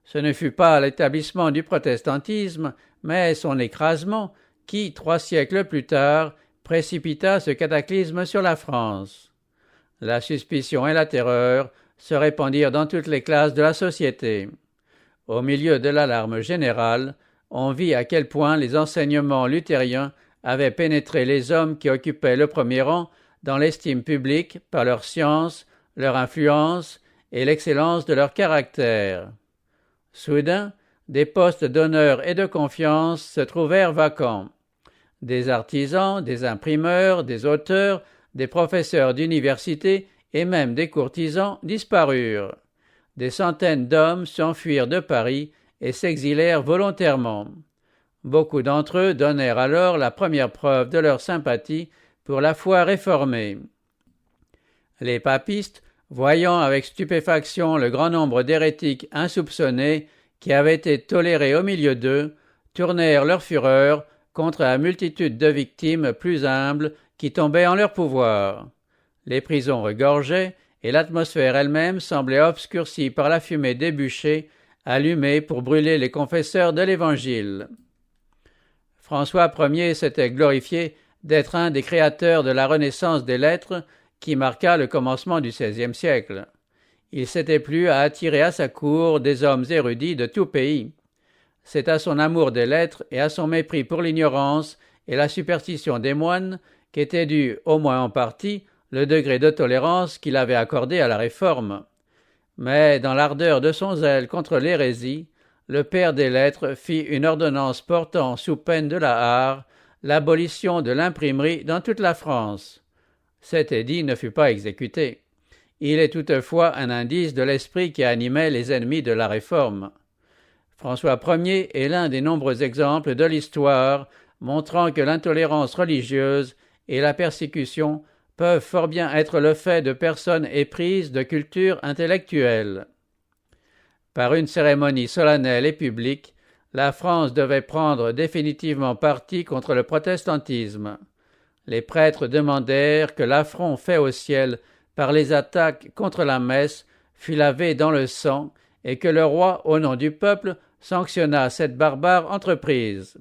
Ce ne fut pas l'établissement du protestantisme, mais son écrasement qui, 3 siècles plus tard, précipita ce cataclysme sur la France. La suspicion et la terreur se répandirent dans toutes les classes de la société. Au milieu de l'alarme générale, on vit à quel point les enseignements luthériens avaient pénétré les hommes qui occupaient le premier rang dans l'estime publique par leur science, leur influence et l'excellence de leur caractère. Soudain, des postes d'honneur et de confiance se trouvèrent vacants. Des artisans, des imprimeurs, des auteurs, des professeurs d'université et même des courtisans disparurent. Des centaines d'hommes s'enfuirent de Paris et s'exilèrent volontairement. Beaucoup d'entre eux donnèrent alors la première preuve de leur sympathie pour la foi réformée. Les papistes, voyant avec stupéfaction le grand nombre d'hérétiques insoupçonnés qui avaient été tolérés au milieu d'eux, tournèrent leur fureur contre la multitude de victimes plus humbles qui tombaient en leur pouvoir. Les prisons regorgeaient et l'atmosphère elle-même semblait obscurcie par la fumée des bûchers allumés pour brûler les confesseurs de l'Évangile. François Ier s'était glorifié d'être un des créateurs de la Renaissance des lettres qui marqua le commencement du XVIe siècle. Il s'était plu à attirer à sa cour des hommes érudits de tout pays. C'est à son amour des lettres et à son mépris pour l'ignorance et la superstition des moines qu'était dû, au moins en partie, le degré de tolérance qu'il avait accordé à la Réforme. Mais dans l'ardeur de son zèle contre l'hérésie, le père des lettres fit une ordonnance portant sous peine de la hart l'abolition de l'imprimerie dans toute la France. Cet édit ne fut pas exécuté. Il est toutefois un indice de l'esprit qui animait les ennemis de la Réforme. François Ier est l'un des nombreux exemples de l'histoire montrant que l'intolérance religieuse et la persécution peuvent fort bien être le fait de personnes éprises de culture intellectuelle. Par une cérémonie solennelle et publique, la France devait prendre définitivement parti contre le protestantisme. Les prêtres demandèrent que l'affront fait au ciel par les attaques contre la messe fût lavé dans le sang et que le roi, au nom du peuple, sanctionnât cette barbare entreprise.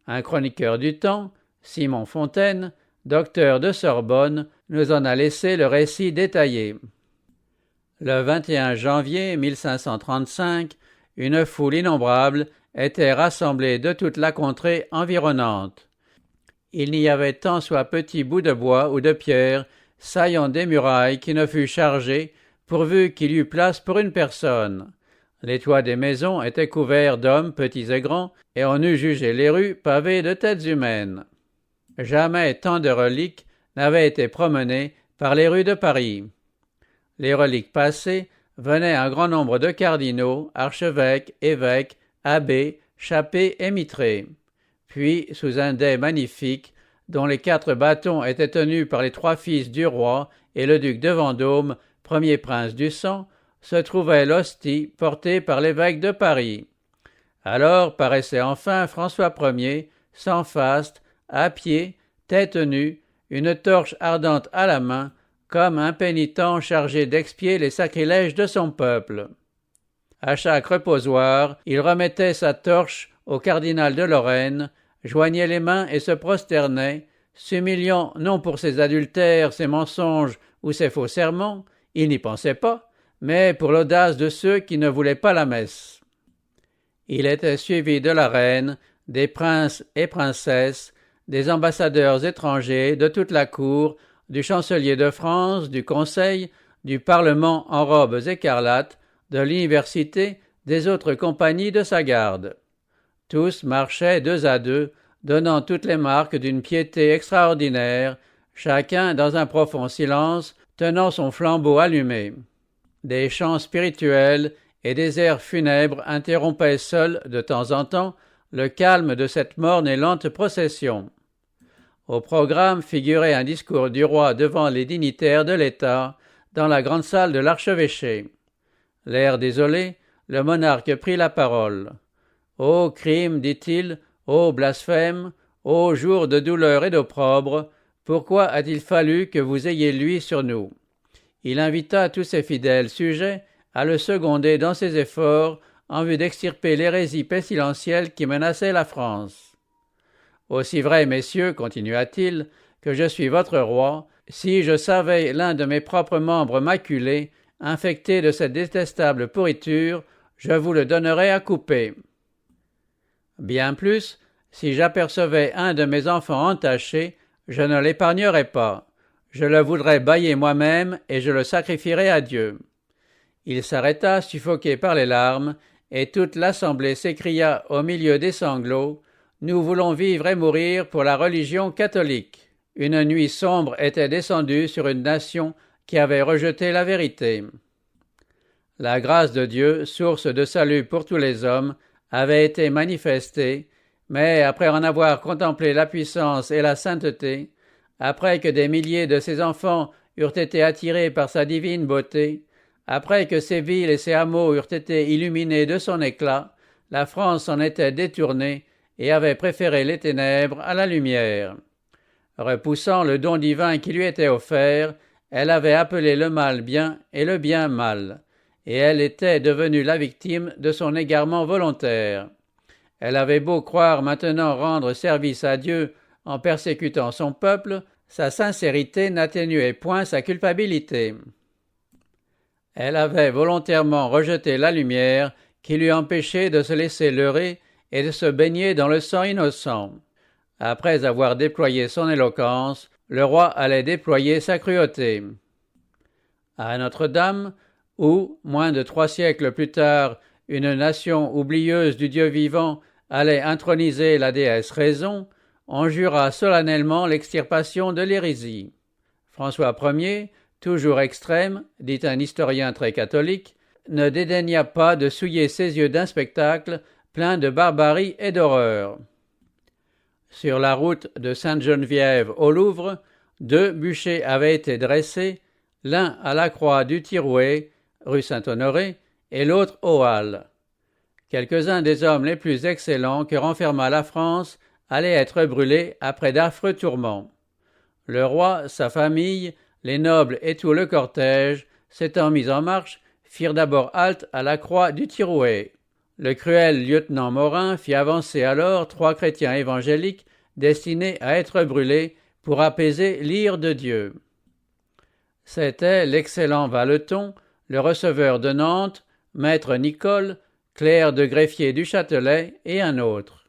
Un chroniqueur du temps, Simon Fontaine, docteur de Sorbonne, nous en a laissé le récit détaillé. Le 21 janvier 1535, une foule innombrable était rassemblée de toute la contrée environnante. Il n'y avait tant soit petit bout de bois ou de pierre saillant des murailles qui ne fût chargé, pourvu qu'il y eût place pour une personne. Les toits des maisons étaient couverts d'hommes petits et grands, et on eût jugé les rues pavées de têtes humaines. Jamais tant de reliques n'avaient été promenées par les rues de Paris. Les reliques passées venaient un grand nombre de cardinaux, archevêques, évêques, abbés, chappés et mitrés. Puis, sous un dais magnifique, dont les 4 bâtons étaient tenus par les 3 fils du roi et le duc de Vendôme, premier prince du sang, se trouvait l'hostie portée par l'évêque de Paris. Alors paraissait enfin François Ier, sans faste, à pied, tête nue, une torche ardente à la main, comme un pénitent chargé d'expier les sacrilèges de son peuple. À chaque reposoir, il remettait sa torche au cardinal de Lorraine, joignait les mains et se prosternait, s'humiliant non pour ses adultères, ses mensonges ou ses faux sermons, il n'y pensait pas, mais pour l'audace de ceux qui ne voulaient pas la messe. Il était suivi de la reine, des princes et princesses, des ambassadeurs étrangers, de toute la cour, du chancelier de France, du conseil, du parlement en robes écarlates, de l'université, des autres compagnies de sa garde. Tous marchaient 2 à 2, donnant toutes les marques d'une piété extraordinaire, chacun dans un profond silence, tenant son flambeau allumé. Des chants spirituels et des airs funèbres interrompaient seuls, de temps en temps, le calme de cette morne et lente procession. Au programme figurait un discours du roi devant les dignitaires de l'État, dans la grande salle de l'archevêché. L'air désolé, le monarque prit la parole. « Ô crime, dit-il, ô blasphème, ô jour de douleur et d'opprobre, pourquoi a-t-il fallu que vous ayez lui sur nous ?» Il invita tous ses fidèles sujets à le seconder dans ses efforts en vue d'extirper l'hérésie pestilentielle qui menaçait la France. « Aussi vrai, messieurs, continua-t-il, que je suis votre roi, si je savais l'un de mes propres membres maculé, infecté de cette détestable pourriture, je vous le donnerais à couper. Bien plus, si j'apercevais un de mes enfants entaché, je ne l'épargnerais pas. Je le voudrais bâiller moi-même et je le sacrifierais à Dieu. » Il s'arrêta, suffoqué par les larmes, et toute l'assemblée s'écria au milieu des sanglots, « Nous voulons vivre et mourir pour la religion catholique. » Une nuit sombre était descendue sur une nation qui avait rejeté la vérité. La grâce de Dieu, source de salut pour tous les hommes, avait été manifestée, mais après en avoir contemplé la puissance et la sainteté, après que des milliers de ses enfants eurent été attirés par sa divine beauté, après que ses villes et ses hameaux eurent été illuminés de son éclat, la France en était détournée et avait préféré les ténèbres à la lumière. Repoussant le don divin qui lui était offert, elle avait appelé le mal bien et le bien mal, et elle était devenue la victime de son égarement volontaire. Elle avait beau croire maintenant rendre service à Dieu en persécutant son peuple, sa sincérité n'atténuait point sa culpabilité. Elle avait volontairement rejeté la lumière qui lui empêchait de se laisser leurrer et de se baigner dans le sang innocent. Après avoir déployé son éloquence, le roi allait déployer sa cruauté. À Notre-Dame, où, moins de 3 siècles plus tard, une nation oublieuse du Dieu vivant allait introniser la déesse Raison, on jura solennellement l'extirpation de l'hérésie. François Ier, toujours extrême, dit un historien très catholique, ne dédaigna pas de souiller ses yeux d'un spectacle plein de barbarie et d'horreur. Sur la route de Sainte-Geneviève au Louvre, 2 bûchers avaient été dressés, l'un à la croix du Tirouet, rue Saint-Honoré, et l'autre aux Halles. Quelques-uns des hommes les plus excellents que renferma la France allaient être brûlés après d'affreux tourments. Le roi, sa famille, les nobles et tout le cortège, s'étant mis en marche, firent d'abord halte à la croix du Tirouet. Le cruel lieutenant Morin fit avancer alors 3 chrétiens évangéliques destinés à être brûlés pour apaiser l'ire de Dieu. C'étaient l'excellent Valeton, le receveur de Nantes, maître Nicole, clerc de greffier du Châtelet et un autre.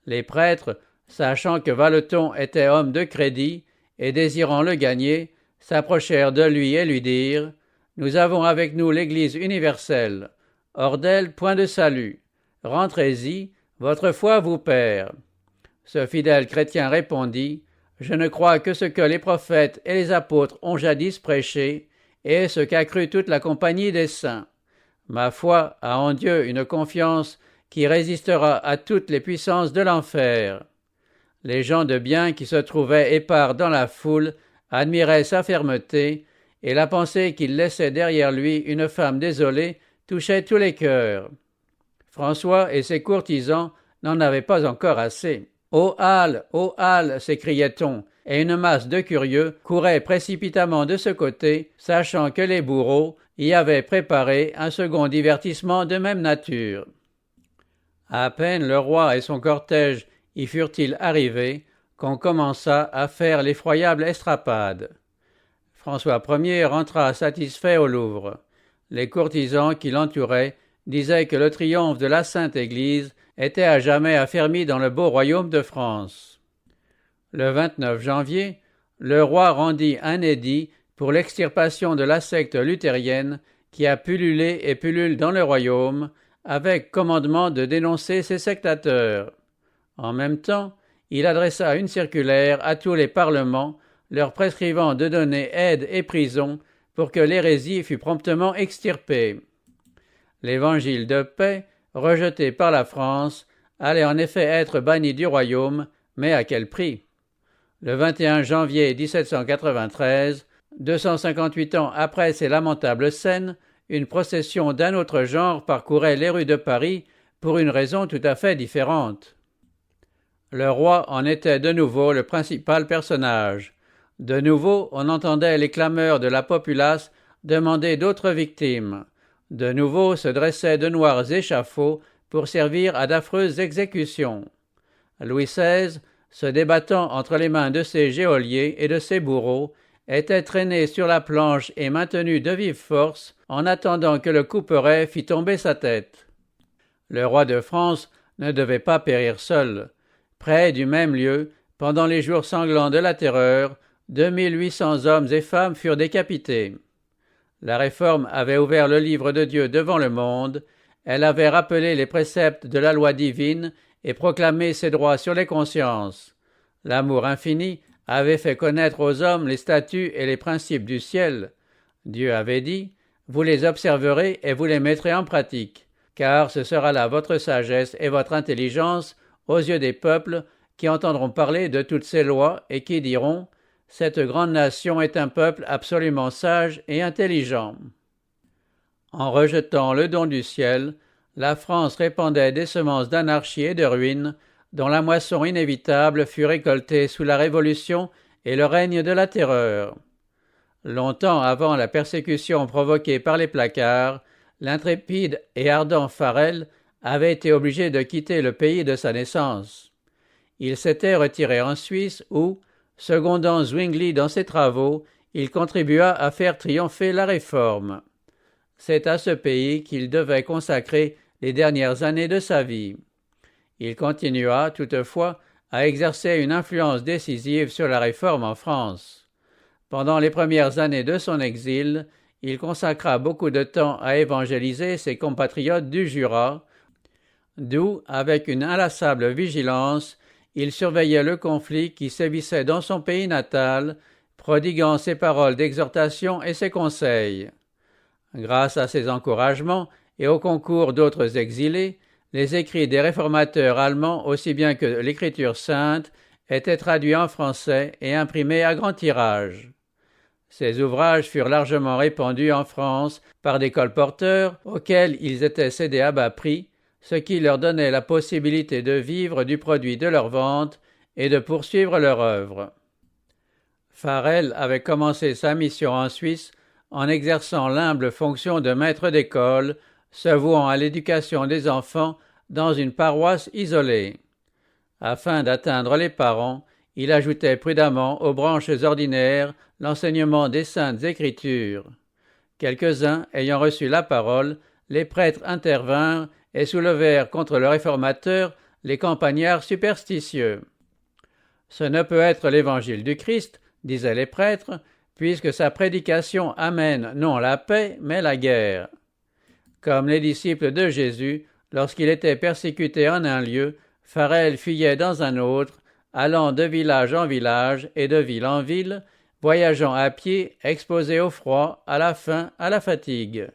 Les prêtres, sachant que Valeton était homme de crédit et désirant le gagner, s'approchèrent de lui et lui dirent « Nous avons avec nous l'Église universelle. Hors d'elle, point de salut. Rentrez-y, votre foi vous perd. » Ce fidèle chrétien répondit « Je ne crois que ce que les prophètes et les apôtres ont jadis prêché, et ce qu'a cru toute la compagnie des saints. Ma foi a en Dieu une confiance qui résistera à toutes les puissances de l'enfer. » Les gens de bien qui se trouvaient épars dans la foule admiraient sa fermeté, et la pensée qu'il laissait derrière lui une femme désolée touchait tous les cœurs. François et ses courtisans n'en avaient pas encore assez. « Ô Halles !» s'écriait-on, et une masse de curieux courait précipitamment de ce côté, sachant que les bourreaux y avaient préparé un second divertissement de même nature. À peine le roi et son cortège y furent-ils arrivés qu'on commença à faire l'effroyable estrapade. François Ier rentra satisfait au Louvre. Les courtisans qui l'entouraient disaient que le triomphe de la Sainte Église était à jamais affermi dans le beau royaume de France. Le 29 janvier, le roi rendit un édit pour l'extirpation de la secte luthérienne qui a pullulé et pullule dans le royaume, avec commandement de dénoncer ces sectateurs. En même temps, il adressa une circulaire à tous les parlements, leur prescrivant de donner aide et prison pour que l'hérésie fût promptement extirpée. L'évangile de paix, rejeté par la France, allait en effet être banni du royaume, mais à quel prix? Le 21 janvier 1793, 258 ans après ces lamentables scènes, une procession d'un autre genre parcourait les rues de Paris pour une raison tout à fait différente. Le roi en était de nouveau le principal personnage. De nouveau, on entendait les clameurs de la populace demander d'autres victimes. De nouveau se dressaient de noirs échafauds pour servir à d'affreuses exécutions. Louis XVI, se débattant entre les mains de ses geôliers et de ses bourreaux, était traîné sur la planche et maintenu de vive force en attendant que le couperet fît tomber sa tête. Le roi de France ne devait pas périr seul. Près du même lieu, pendant les jours sanglants de la terreur, 2800 hommes et femmes furent décapités. La Réforme avait ouvert le livre de Dieu devant le monde, elle avait rappelé les préceptes de la loi divine et proclamé ses droits sur les consciences. L'amour infini avait fait connaître aux hommes les statuts et les principes du ciel. Dieu avait dit « Vous les observerez et vous les mettrez en pratique, car ce sera là votre sagesse et votre intelligence aux yeux des peuples qui entendront parler de toutes ces lois et qui diront « Cette grande nation est un peuple absolument sage et intelligent. » En rejetant le don du ciel, la France répandait des semences d'anarchie et de ruine, dont la moisson inévitable fut récoltée sous la Révolution et le règne de la Terreur. Longtemps avant la persécution provoquée par les placards, l'intrépide et ardent Farel avait été obligé de quitter le pays de sa naissance. Il s'était retiré en Suisse où, secondant Zwingli dans ses travaux, il contribua à faire triompher la Réforme. C'est à ce pays qu'il devait consacrer les dernières années de sa vie. Il continua, toutefois, à exercer une influence décisive sur la Réforme en France. Pendant les premières années de son exil, il consacra beaucoup de temps à évangéliser ses compatriotes du Jura, d'où, avec une inlassable vigilance, il surveillait le conflit qui sévissait dans son pays natal, prodiguant ses paroles d'exhortation et ses conseils. Grâce à ses encouragements et au concours d'autres exilés, les écrits des réformateurs allemands aussi bien que l'écriture sainte étaient traduits en français et imprimés à grand tirage. Ces ouvrages furent largement répandus en France par des colporteurs auxquels ils étaient cédés à bas prix, ce qui leur donnait la possibilité de vivre du produit de leur vente et de poursuivre leur œuvre. Farel avait commencé sa mission en Suisse en exerçant l'humble fonction de maître d'école, se vouant à l'éducation des enfants dans une paroisse isolée. Afin d'atteindre les parents, il ajoutait prudemment aux branches ordinaires l'enseignement des Saintes Écritures. Quelques-uns ayant reçu la parole, les prêtres intervinrent et soulevèrent contre le réformateur les campagnards superstitieux. Ce ne peut être l'évangile du Christ, disaient les prêtres, puisque sa prédication amène non la paix, mais la guerre. Comme les disciples de Jésus, lorsqu'il était persécuté en un lieu, Farel fuyait dans un autre, allant de village en village et de ville en ville, voyageant à pied, exposé au froid, à la faim, à la fatigue.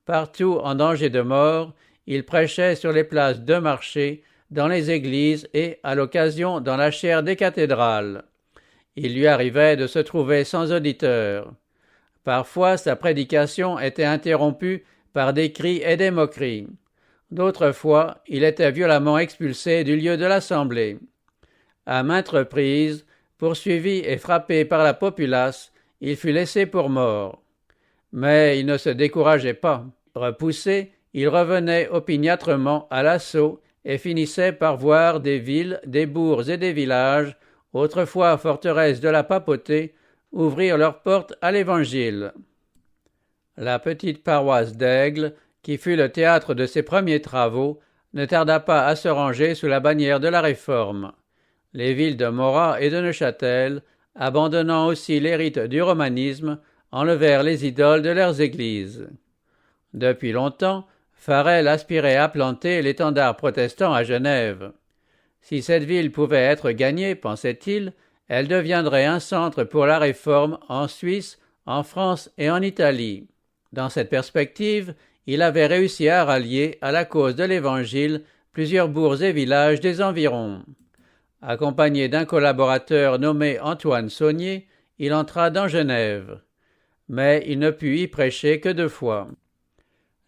Partout en danger de mort, il prêchait sur les places de marché, dans les églises et, à l'occasion, dans la chaire des cathédrales. Il lui arrivait de se trouver sans auditeur. Parfois, sa prédication était interrompue par des cris et des moqueries. D'autres fois, il était violemment expulsé du lieu de l'assemblée. À maintes reprises, poursuivi et frappé par la populace, il fut laissé pour mort. Mais il ne se décourageait pas. Repoussé, il revenait opiniâtrement à l'assaut et finissait par voir des villes, des bourgs et des villages, autrefois forteresses de la papauté, ouvrir leurs portes à l'Évangile. La petite paroisse d'Aigle, qui fut le théâtre de ses premiers travaux, ne tarda pas à se ranger sous la bannière de la Réforme. Les villes de Morat et de Neuchâtel, abandonnant aussi les rites du romanisme, enlevèrent les idoles de leurs églises. Depuis longtemps, Farel aspirait à planter l'étendard protestant à Genève. Si cette ville pouvait être gagnée, pensait-il, elle deviendrait un centre pour la Réforme en Suisse, en France et en Italie. Dans cette perspective, il avait réussi à rallier à la cause de l'Évangile plusieurs bourgs et villages des environs. Accompagné d'un collaborateur nommé Antoine Saunier, il entra dans Genève. Mais il ne put y prêcher que 2 fois.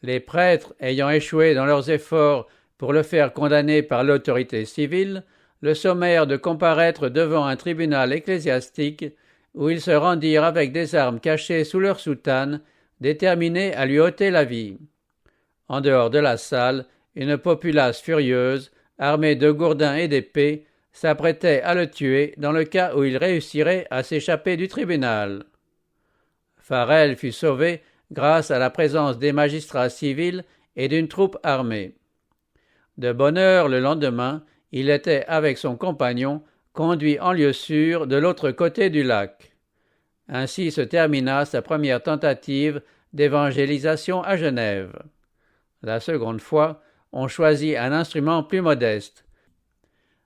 Les prêtres ayant échoué dans leurs efforts pour le faire condamner par l'autorité civile, le sommèrent de comparaître devant un tribunal ecclésiastique où ils se rendirent avec des armes cachées sous leur soutane, déterminés à lui ôter la vie. En dehors de la salle, une populace furieuse, armée de gourdins et d'épées, s'apprêtait à le tuer dans le cas où il réussirait à s'échapper du tribunal. Farel fut sauvé grâce à la présence des magistrats civils et d'une troupe armée. De bonne heure le lendemain, il était avec son compagnon conduit en lieu sûr de l'autre côté du lac. Ainsi se termina sa première tentative d'évangélisation à Genève. La seconde fois, on choisit un instrument plus modeste.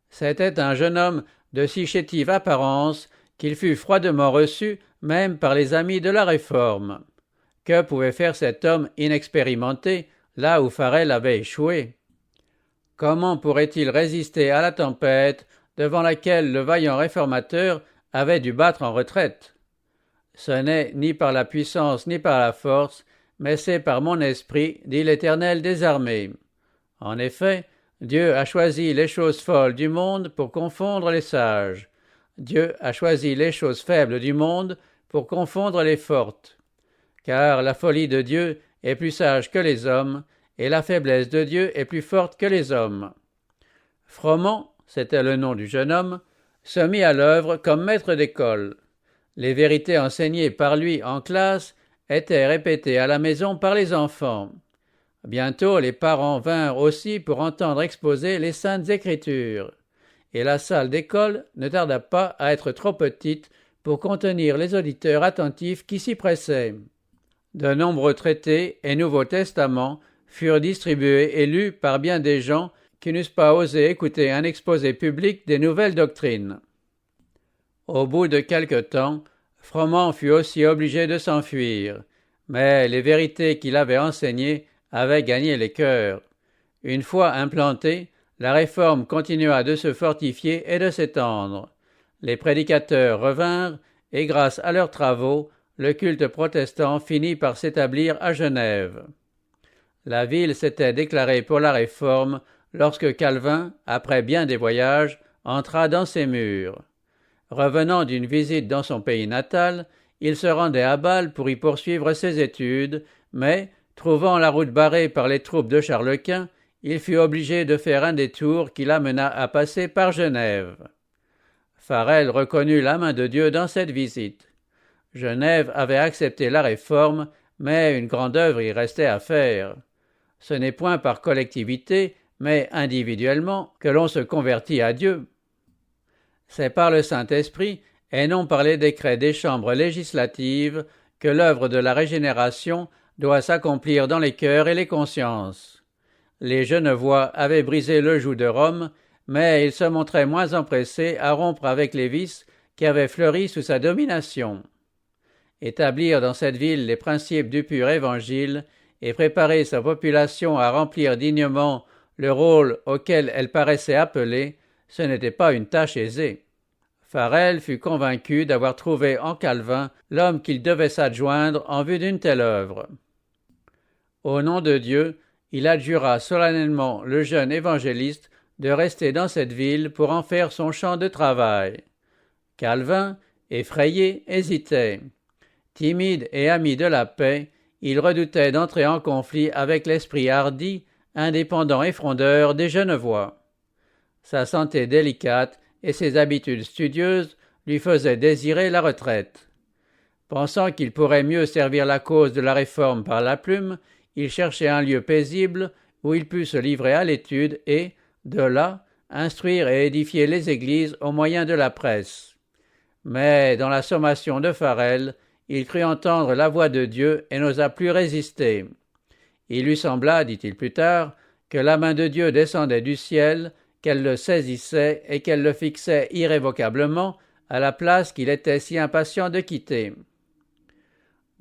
C'était un jeune homme de si chétive apparence qu'il fut froidement reçu même par les amis de la Réforme. Que pouvait faire cet homme inexpérimenté là où Farel avait échoué? Comment pourrait-il résister à la tempête devant laquelle le vaillant réformateur avait dû battre en retraite? Ce n'est ni par la puissance ni par la force, mais c'est par mon esprit, dit l'Éternel des armées. En effet, Dieu a choisi les choses folles du monde pour confondre les sages. Dieu a choisi les choses faibles du monde pour confondre les fortes. Car la folie de Dieu est plus sage que les hommes, et la faiblesse de Dieu est plus forte que les hommes. Froment, c'était le nom du jeune homme, se mit à l'œuvre comme maître d'école. Les vérités enseignées par lui en classe étaient répétées à la maison par les enfants. Bientôt les parents vinrent aussi pour entendre exposer les Saintes Écritures, et la salle d'école ne tarda pas à être trop petite pour contenir les auditeurs attentifs qui s'y pressaient. De nombreux traités et Nouveaux Testaments furent distribués et lus par bien des gens qui n'eussent pas osé écouter un exposé public des nouvelles doctrines. Au bout de quelque temps, Froment fut aussi obligé de s'enfuir, mais les vérités qu'il avait enseignées avaient gagné les cœurs. Une fois implanté, la réforme continua de se fortifier et de s'étendre. Les prédicateurs revinrent, et grâce à leurs travaux, le culte protestant finit par s'établir à Genève. La ville s'était déclarée pour la réforme lorsque Calvin, après bien des voyages, entra dans ses murs. Revenant d'une visite dans son pays natal, il se rendait à Bâle pour y poursuivre ses études, mais, trouvant la route barrée par les troupes de Charles Quint, il fut obligé de faire un détour qui l'amena à passer par Genève. Farel reconnut la main de Dieu dans cette visite. Genève avait accepté la réforme, mais une grande œuvre y restait à faire. Ce n'est point par collectivité, mais individuellement, que l'on se convertit à Dieu. C'est par le Saint-Esprit, et non par les décrets des chambres législatives, que l'œuvre de la régénération doit s'accomplir dans les cœurs et les consciences. Les Genevois avaient brisé le joug de Rome, mais ils se montraient moins empressés à rompre avec les vices qui avaient fleuri sous sa domination. Établir dans cette ville les principes du pur évangile et préparer sa population à remplir dignement le rôle auquel elle paraissait appelée, ce n'était pas une tâche aisée. Farel fut convaincu d'avoir trouvé en Calvin l'homme qu'il devait s'adjoindre en vue d'une telle œuvre. Au nom de Dieu, il adjura solennellement le jeune évangéliste de rester dans cette ville pour en faire son champ de travail. Calvin, effrayé, hésitait. Timide et ami de la paix, il redoutait d'entrer en conflit avec l'esprit hardi, indépendant et frondeur des Genevois. Sa santé délicate et ses habitudes studieuses lui faisaient désirer la retraite. Pensant qu'il pourrait mieux servir la cause de la réforme par la plume, il cherchait un lieu paisible où il pût se livrer à l'étude et, de là, instruire et édifier les églises au moyen de la presse. Mais, dans la sommation de Farel, il crut entendre la voix de Dieu et n'osa plus résister. Il lui sembla, dit-il plus tard, que la main de Dieu descendait du ciel, qu'elle le saisissait et qu'elle le fixait irrévocablement à la place qu'il était si impatient de quitter.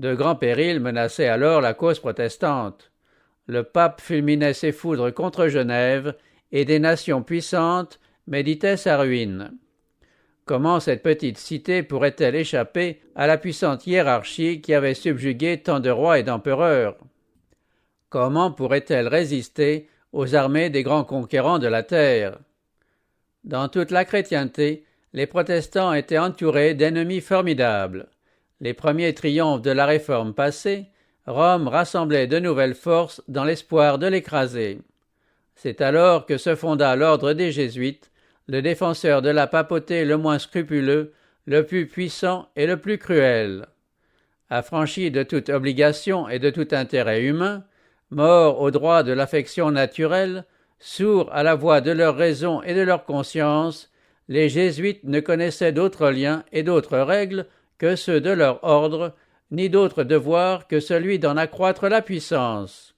De grands périls menaçaient alors la cause protestante. Le pape fulminait ses foudres contre Genève et des nations puissantes méditaient sa ruine. Comment cette petite cité pourrait-elle échapper à la puissante hiérarchie qui avait subjugué tant de rois et d'empereurs? Comment pourrait-elle résister aux armées des grands conquérants de la terre? Dans toute la chrétienté, les protestants étaient entourés d'ennemis formidables. Les premiers triomphes de la réforme passée, Rome rassemblait de nouvelles forces dans l'espoir de l'écraser. C'est alors que se fonda l'ordre des Jésuites, le défenseur de la papauté le moins scrupuleux, le plus puissant et le plus cruel. Affranchis de toute obligation et de tout intérêt humain, morts au droit de l'affection naturelle, sourds à la voix de leur raison et de leur conscience, les Jésuites ne connaissaient d'autres liens et d'autres règles que ceux de leur ordre, ni d'autre devoir que celui d'en accroître la puissance.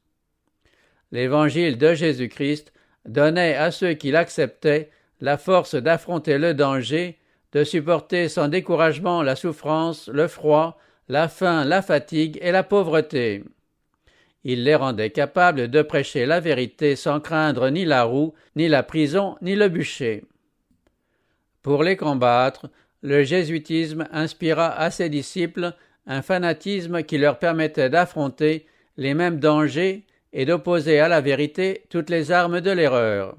L'Évangile de Jésus-Christ donnait à ceux qui l'acceptaient la force d'affronter le danger, de supporter sans découragement la souffrance, le froid, la faim, la fatigue et la pauvreté. Il les rendait capables de prêcher la vérité sans craindre ni la roue, ni la prison, ni le bûcher. Pour les combattre, le jésuitisme inspira à ses disciples un fanatisme qui leur permettait d'affronter les mêmes dangers et d'opposer à la vérité toutes les armes de l'erreur.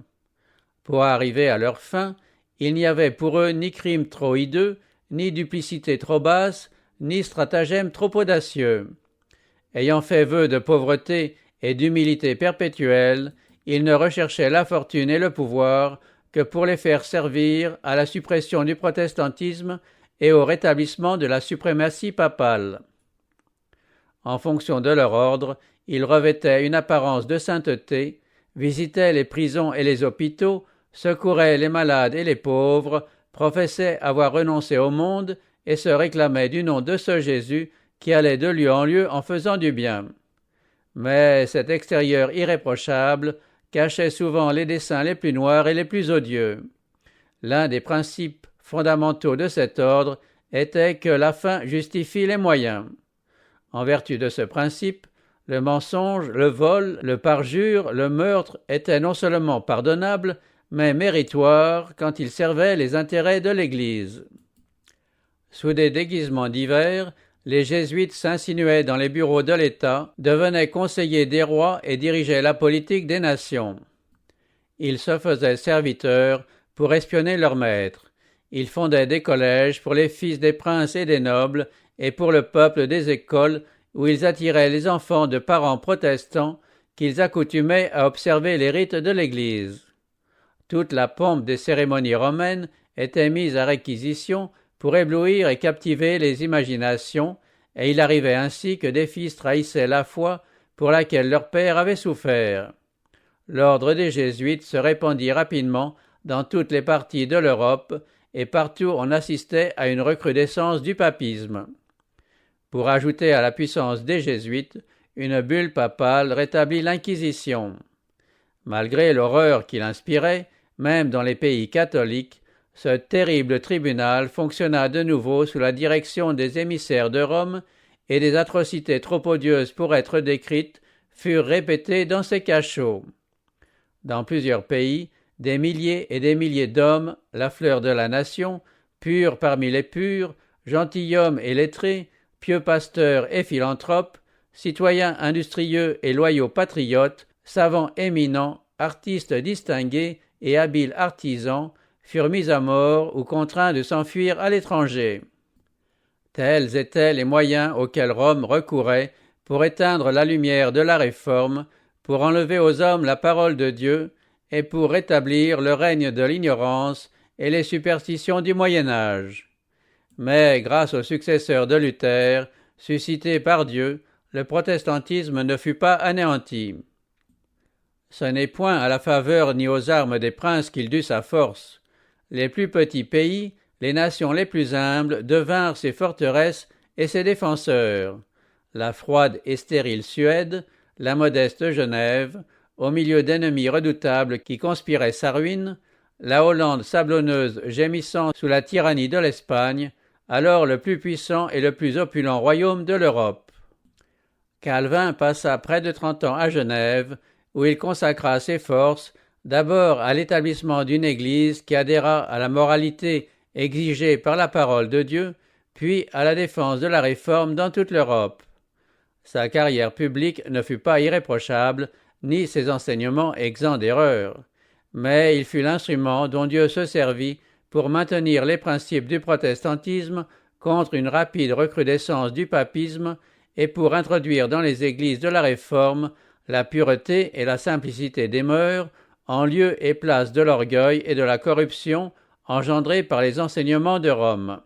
Pour arriver à leur fin, il n'y avait pour eux ni crime trop hideux, ni duplicité trop basse, ni stratagème trop audacieux. Ayant fait vœu de pauvreté et d'humilité perpétuelle, ils ne recherchaient la fortune et le pouvoir que pour les faire servir à la suppression du protestantisme et au rétablissement de la suprématie papale. En fonction de leur ordre, ils revêtaient une apparence de sainteté, visitaient les prisons et les hôpitaux, secouraient les malades et les pauvres, professaient avoir renoncé au monde et se réclamaient du nom de ce Jésus qui allait de lieu en lieu en faisant du bien. Mais cet extérieur irréprochable cachait souvent les desseins les plus noirs et les plus odieux. L'un des principes fondamentaux de cet ordre était que la fin justifie les moyens. En vertu de ce principe, le mensonge, le vol, le parjure, le meurtre étaient non seulement pardonnables, mais méritoire quand il servait les intérêts de l'Église. Sous des déguisements divers, les jésuites s'insinuaient dans les bureaux de l'État, devenaient conseillers des rois et dirigeaient la politique des nations. Ils se faisaient serviteurs pour espionner leurs maîtres. Ils fondaient des collèges pour les fils des princes et des nobles et pour le peuple des écoles où ils attiraient les enfants de parents protestants qu'ils accoutumaient à observer les rites de l'Église. Toute la pompe des cérémonies romaines était mise à réquisition pour éblouir et captiver les imaginations, et il arrivait ainsi que des fils trahissaient la foi pour laquelle leur père avait souffert. L'ordre des Jésuites se répandit rapidement dans toutes les parties de l'Europe, et partout on assistait à une recrudescence du papisme. Pour ajouter à la puissance des Jésuites, une bulle papale rétablit l'Inquisition. Malgré l'horreur qu'il inspirait, même dans les pays catholiques, ce terrible tribunal fonctionna de nouveau sous la direction des émissaires de Rome et des atrocités trop odieuses pour être décrites furent répétées dans ses cachots. Dans plusieurs pays, des milliers et des milliers d'hommes, la fleur de la nation, purs parmi les purs, gentilshommes et lettrés, pieux pasteurs et philanthropes, citoyens industrieux et loyaux patriotes, savants éminents, artistes distingués et habiles artisans, furent mis à mort ou contraints de s'enfuir à l'étranger. Tels étaient les moyens auxquels Rome recourait pour éteindre la lumière de la Réforme, pour enlever aux hommes la parole de Dieu et pour rétablir le règne de l'ignorance et les superstitions du Moyen Âge. Mais grâce aux successeurs de Luther, suscités par Dieu, le protestantisme ne fut pas anéanti. Ce n'est point à la faveur ni aux armes des princes qu'il dut sa force. Les plus petits pays, les nations les plus humbles, devinrent ses forteresses et ses défenseurs. La froide et stérile Suède, la modeste Genève, au milieu d'ennemis redoutables qui conspiraient sa ruine, la Hollande sablonneuse gémissant sous la tyrannie de l'Espagne, alors le plus puissant et le plus opulent royaume de l'Europe. Calvin passa près de 30 ans à Genève, où il consacra ses forces d'abord à l'établissement d'une Église qui adhéra à la moralité exigée par la parole de Dieu, puis à la défense de la Réforme dans toute l'Europe. Sa carrière publique ne fut pas irréprochable, ni ses enseignements exempts d'erreur, mais il fut l'instrument dont Dieu se servit pour maintenir les principes du protestantisme contre une rapide recrudescence du papisme et pour introduire dans les églises de la Réforme la pureté et la simplicité des mœurs, en lieu et place de l'orgueil et de la corruption engendrés par les enseignements de Rome.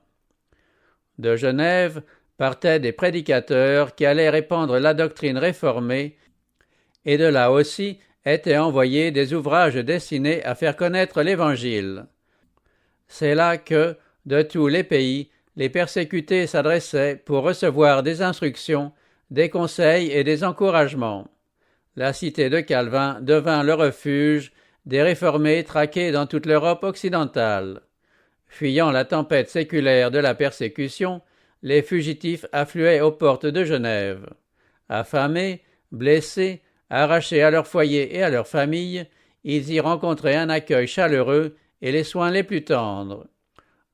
De Genève partaient des prédicateurs qui allaient répandre la doctrine réformée, et de là aussi étaient envoyés des ouvrages destinés à faire connaître l'Évangile. C'est là que, de tous les pays, les persécutés s'adressaient pour recevoir des instructions, des conseils et des encouragements. La cité de Calvin devint le refuge des réformés traqués dans toute l'Europe occidentale. Fuyant la tempête séculaire de la persécution, les fugitifs affluaient aux portes de Genève. Affamés, blessés, arrachés à leur foyer et à leur famille, ils y rencontraient un accueil chaleureux et les soins les plus tendres.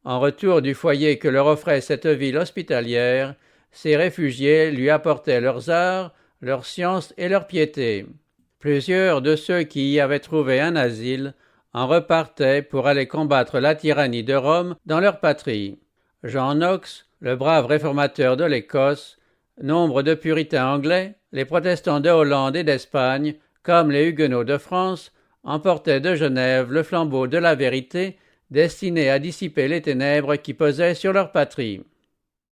En retour du foyer que leur offrait cette ville hospitalière, ces réfugiés lui apportaient leurs arts, leur science et leur piété. Plusieurs de ceux qui y avaient trouvé un asile en repartaient pour aller combattre la tyrannie de Rome dans leur patrie. Jean Knox, le brave réformateur de l'Écosse, nombre de puritains anglais, les protestants de Hollande et d'Espagne, comme les huguenots de France, emportaient de Genève le flambeau de la vérité, destiné à dissiper les ténèbres qui pesaient sur leur patrie.